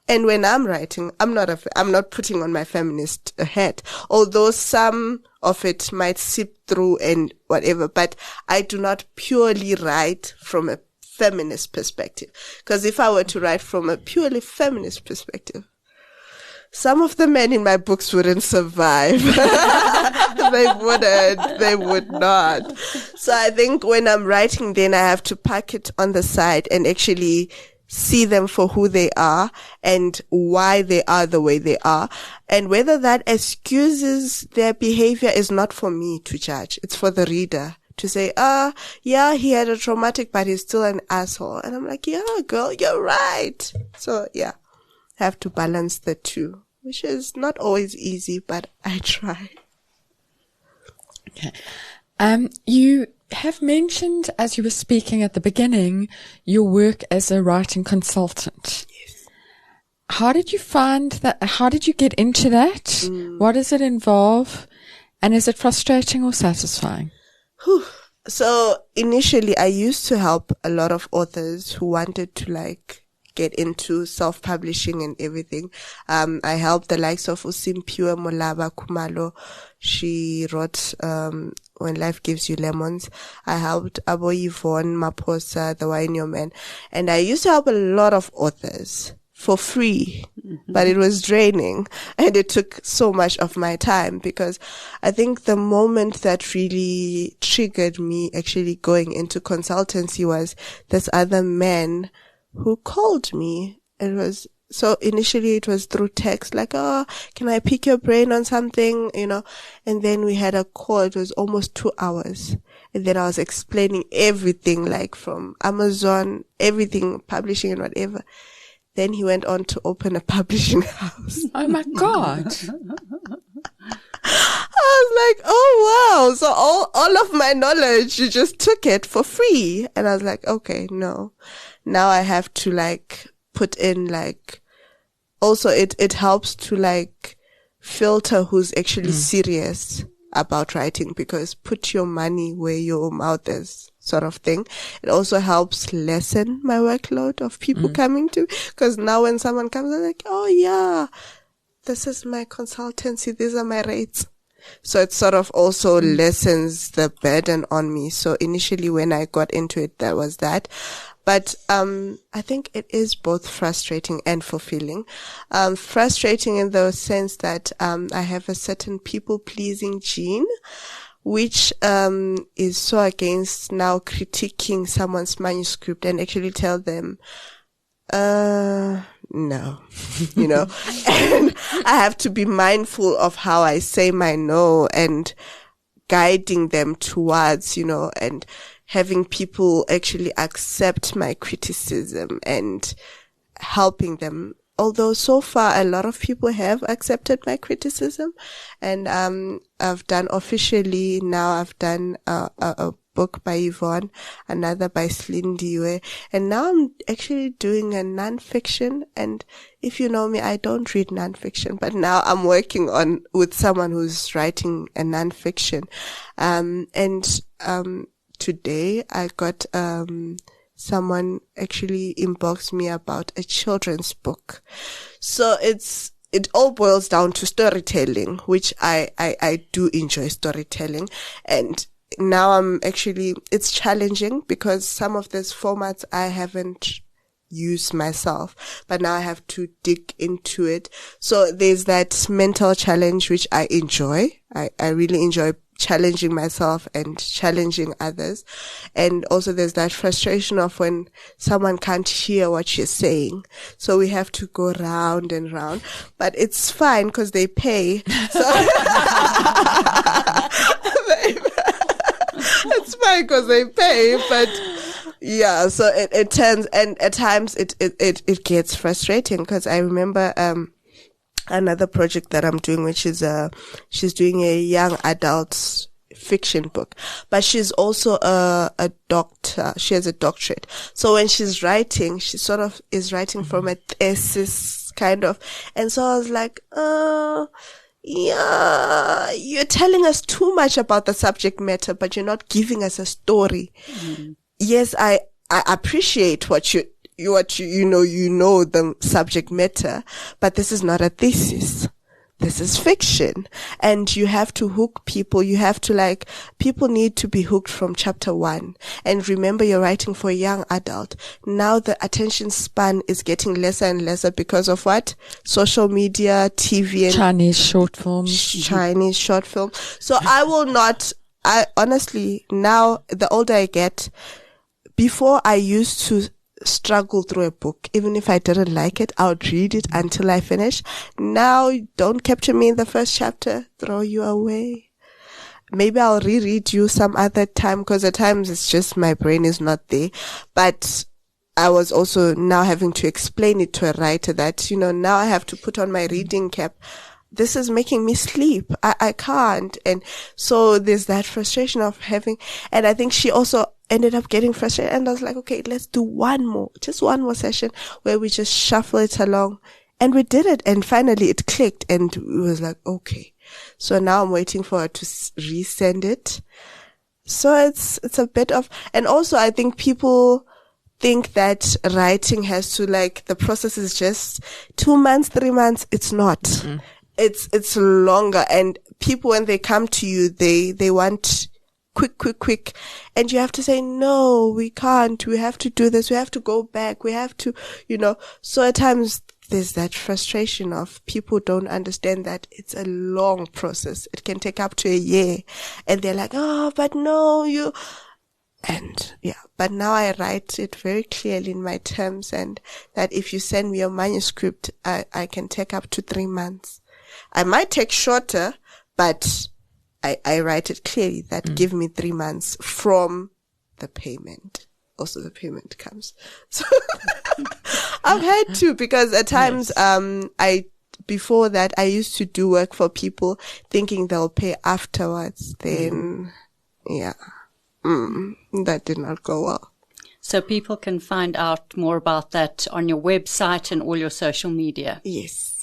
And when I'm writing, I'm not putting on my feminist hat, although some of it might seep through and whatever, but I do not purely write from a feminist perspective. Because if I were to write from a purely feminist perspective, some of the men in my books wouldn't survive. They would not. So I think when I'm writing, then I have to pack it on the side and actually see them for who they are and why they are the way they are. And whether that excuses their behavior is not for me to judge. It's for the reader to say, yeah, he had a traumatic, but he's still an asshole. And I'm like, yeah, girl, you're right. So yeah, I have to balance the two, which is not always easy, but I try. Okay. You have mentioned, as you were speaking at the beginning, your work as a writing consultant. Yes. How did you find that? How did you get into that? What does it involve? And is it frustrating or satisfying? Whew. So initially I used to help a lot of authors who wanted to like get into self-publishing and everything. I helped the likes of Usimpiwe Molaba Khumalo. She wrote, When Life Gives You Lemons. I helped Abo Yvonne Maposa, The Wine Your Man. And I used to help a lot of authors for free, but it was draining and it took so much of my time, because I think the moment that really triggered me actually going into consultancy was this other man who called me. So initially it was through text, like, oh, can I pick your brain on something, and then we had a call. It was almost 2 hours. And then I was explaining everything, like from Amazon, everything, publishing and whatever. Then he went on to open a publishing house. Oh my God. I was like, oh wow. So all of my knowledge, you just took it for free. And I was like, okay, no. Now I have to like put in like, also it helps to like filter who's actually serious about writing, because put your money where your mouth is, sort of thing. It also helps lessen my workload of people coming to, because now when someone comes, they're like, oh yeah, this is my consultancy, these are my rates. So it sort of also lessens the burden on me. So initially when I got into it, there was that. But I think it is both frustrating and fulfilling. Frustrating in the sense that I have a certain people-pleasing gene, which is so against now critiquing someone's manuscript and actually tell them, no, and I have to be mindful of how I say my no and guiding them towards, and having people actually accept my criticism and helping them. Although so far a lot of people have accepted my criticism, and I've done a book by Yvonne, another by Slindiwe, and now I'm actually doing a non-fiction. And if you know me, I don't read non-fiction, but now I'm working with someone who's writing a non-fiction. Today I got someone actually inboxed me about a children's book. So it all boils down to storytelling, which I do enjoy storytelling. And now it's challenging because some of these formats I haven't used myself, but now I have to dig into it. So there's that mental challenge, which I enjoy. I really enjoy challenging myself and challenging others. And also there's that frustration of when someone can't hear what you're saying. So we have to go round and round, but it's fine because they pay. So it's fine because they pay, but yeah, so it turns, and at times it gets frustrating, because I remember, another project that I'm doing, which is she's doing a young adult fiction book, but she's also a doctor. She has a doctorate. So when she's writing, she sort of is writing from a thesis kind of. And so I was like, yeah, you're telling us too much about the subject matter, but you're not giving us a story. Yes, I appreciate what you know the subject matter, but this is not a thesis. This is fiction. And you have to hook people. People need to be hooked from chapter 1. And remember, you're writing for a young adult. Now the attention span is getting lesser and lesser because of what? Social media, TV, and Chinese short films. So I honestly, now the older I get, before I used to struggle through a book. Even if I didn't like it, I would read it until I finish. Now, don't capture me in the first chapter, throw you away. Maybe I'll reread you some other time, because at times it's just my brain is not there. But I was also now having to explain it to a writer that, now I have to put on my reading cap. This is making me sleep. I can't. And so there's that frustration of and I think she also ended up getting frustrated, and I was like, okay, let's do one more session where we just shuffle it along. And we did it, and finally it clicked, and it was like, okay. So now I'm waiting for her to resend it. So it's a bit of, and also I think people think that writing has to, like, the process is just 2 months, 3 months. It's not. It's longer. And people, when they come to you, they want quick. And you have to say, no, we can't. We have to do this. We have to go back. We have to, so at times there's that frustration of people don't understand that it's a long process. It can take up to a year, and they're like, oh, but no, but now I write it very clearly in my terms, and that if you send me your manuscript, I can take up to 3 months. I might take shorter, but I write it clearly that give me 3 months from the payment. Also the payment comes. So I've had to, because at times, before that, I used to do work for people thinking they'll pay afterwards. Then, that did not go well. So people can find out more about that on your website and all your social media. Yes.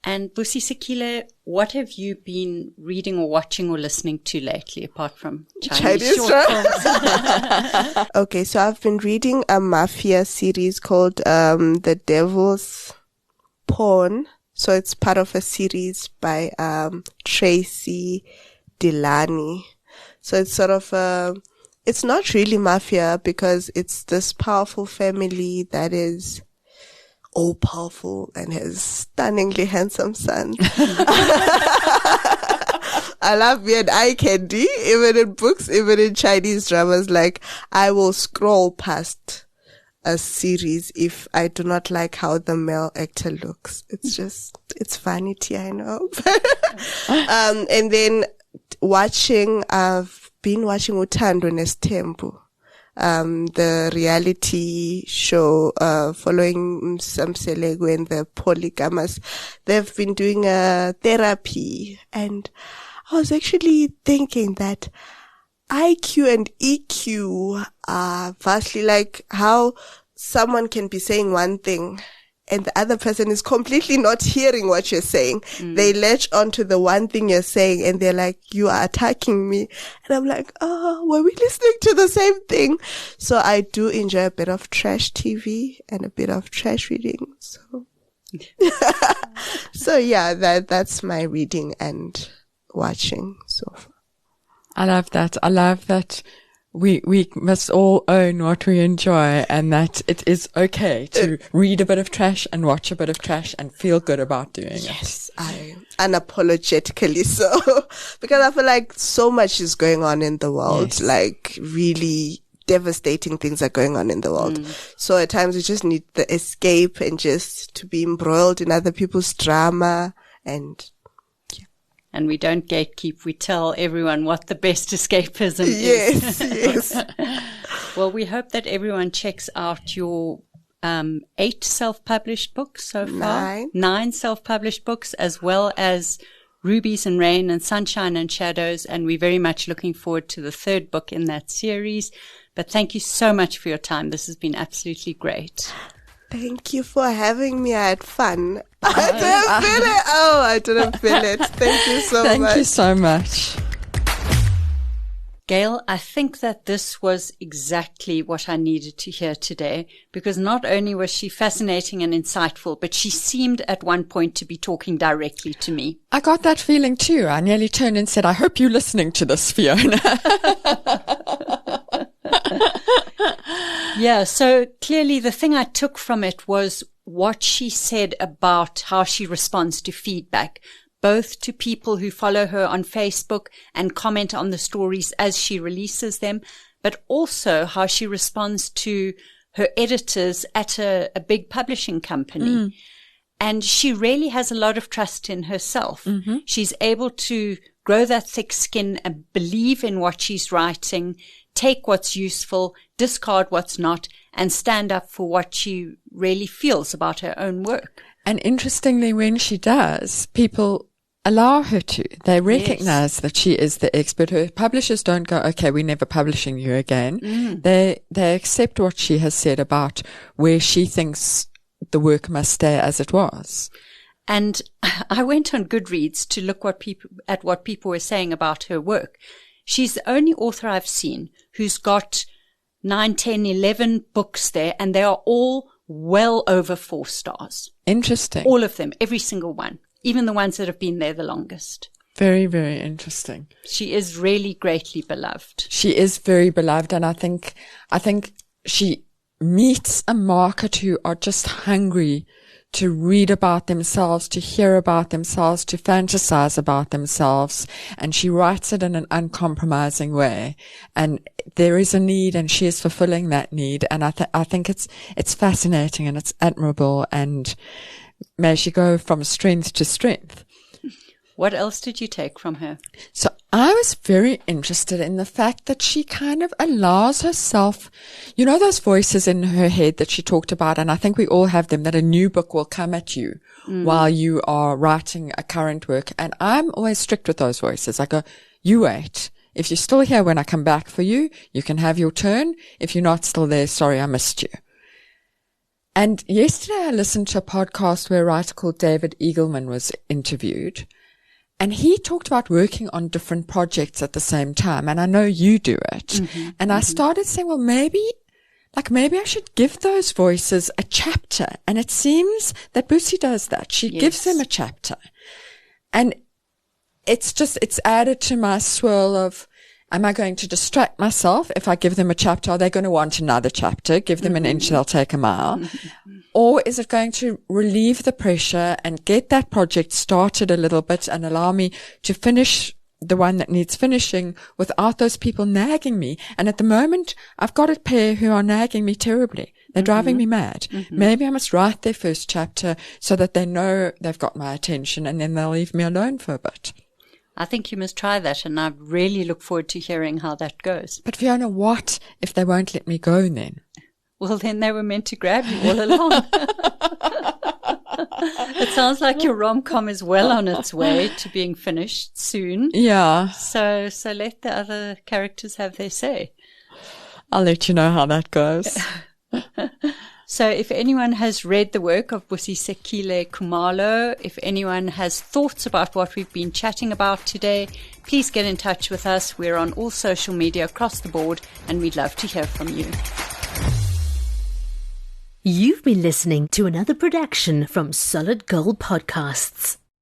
And Busisekile, what have you been reading or watching or listening to lately, apart from Chinese short films? Okay, so I've been reading a mafia series called The Devil's Pawn. So it's part of a series by Tracy Delaney. So it's sort of it's not really mafia, because it's this powerful family that is all powerful and has stunningly handsome son. I love me an eye candy, even in books, even in Chinese dramas. Like, I will scroll past a series if I do not like how the male actor looks. It's vanity, I know. And then I've been watching Uthando Nestembu. The reality show, following Samselego and the polygamous. They've been doing a therapy, and I was actually thinking that IQ and EQ are vastly, like, how someone can be saying one thing and the other person is completely not hearing what you're saying. They latch onto the one thing you're saying, and they're like, you are attacking me. And I'm like, oh, were we listening to the same thing? So I do enjoy a bit of trash TV and a bit of trash reading. So yeah, that's my reading and watching so far. I love that. We must all own what we enjoy, and that it is okay to read a bit of trash and watch a bit of trash and feel good about doing it. Yes, unapologetically so. Because I feel like so much is going on in the world, Yes. like really devastating things are going on in the world. So at times we just need the escape and just to be embroiled in other people's drama, and we don't gatekeep. We tell everyone what the best escapism yes, is. yes. Well, we hope that everyone checks out your 8 self-published books so far. 9 self-published books, as well as Rubies and Rain and Sunshine and Shadows. And we're very much looking forward to the 3rd book in that series. But thank you so much for your time. This has been absolutely great. Thank you for having me. I had fun. I didn't feel it. Oh, I didn't feel it. Thank you so much. Thank you so much. Gail, I think that this was exactly what I needed to hear today, because not only was she fascinating and insightful, but she seemed at one point to be talking directly to me. I got that feeling too. I nearly turned and said, I hope you're listening to this, Fiona. Yeah, so clearly the thing I took from it was what she said about how she responds to feedback, both to people who follow her on Facebook and comment on the stories as she releases them, but also how she responds to her editors at a big publishing company. And she really has a lot of trust in herself. She's able to grow that thick skin and believe in what she's writing, take what's useful, discard what's not, and stand up for what she really feels about her own work. And interestingly, when she does, people allow her to. They recognize that she is the expert. Her publishers don't go, okay, we're never publishing you again. They accept what she has said about where she thinks the work must stay as it was. And I went on Goodreads to look at what people were saying about her work. She's the only author I've seen who's got 9, 10, 11 books there, and they are all well over 4 stars. Interesting. All of them, every single one, even the ones that have been there the longest. Very, very interesting. She is really greatly beloved. She is very beloved, and I think she meets a market who are just hungry to read about themselves, to hear about themselves, to fantasize about themselves. And she writes it in an uncompromising way. And there is a need, and she is fulfilling that need. And I think it's fascinating and it's admirable. And may she go from strength to strength. What else did you take from her? So I was very interested in the fact that she kind of allows herself, you know, those voices in her head that she talked about, and I think we all have them, that a new book will come at you while you are writing a current work. And I'm always strict with those voices. I go, you wait. If you're still here when I come back for you, you can have your turn. If you're not still there, sorry, I missed you. And yesterday I listened to a podcast where a writer called David Eagleman was interviewed. And he talked about working on different projects at the same time. And I know you do it. And I started saying, well, maybe I should give those voices a chapter. And it seems that Busi does that. She gives them a chapter. And it's added to my swirl of, am I going to distract myself if I give them a chapter? Are they going to want another chapter? Give them an inch, they'll take a mile. Or is it going to relieve the pressure and get that project started a little bit and allow me to finish the one that needs finishing without those people nagging me? And at the moment, I've got a pair who are nagging me terribly. They're driving me mad. Maybe I must write their first chapter so that they know they've got my attention, and then they'll leave me alone for a bit. I think you must try that, and I really look forward to hearing how that goes. But Fiona, what if they won't let me go then? Well, then they were meant to grab you all along. It sounds like your rom-com is well on its way to being finished soon. Yeah. So let the other characters have their say. I'll let you know how that goes. So if anyone has read the work of Busisekile Khumalo, if anyone has thoughts about what we've been chatting about today, please get in touch with us. We're on all social media across the board, and we'd love to hear from you. You've been listening to another production from Solid Gold Podcasts.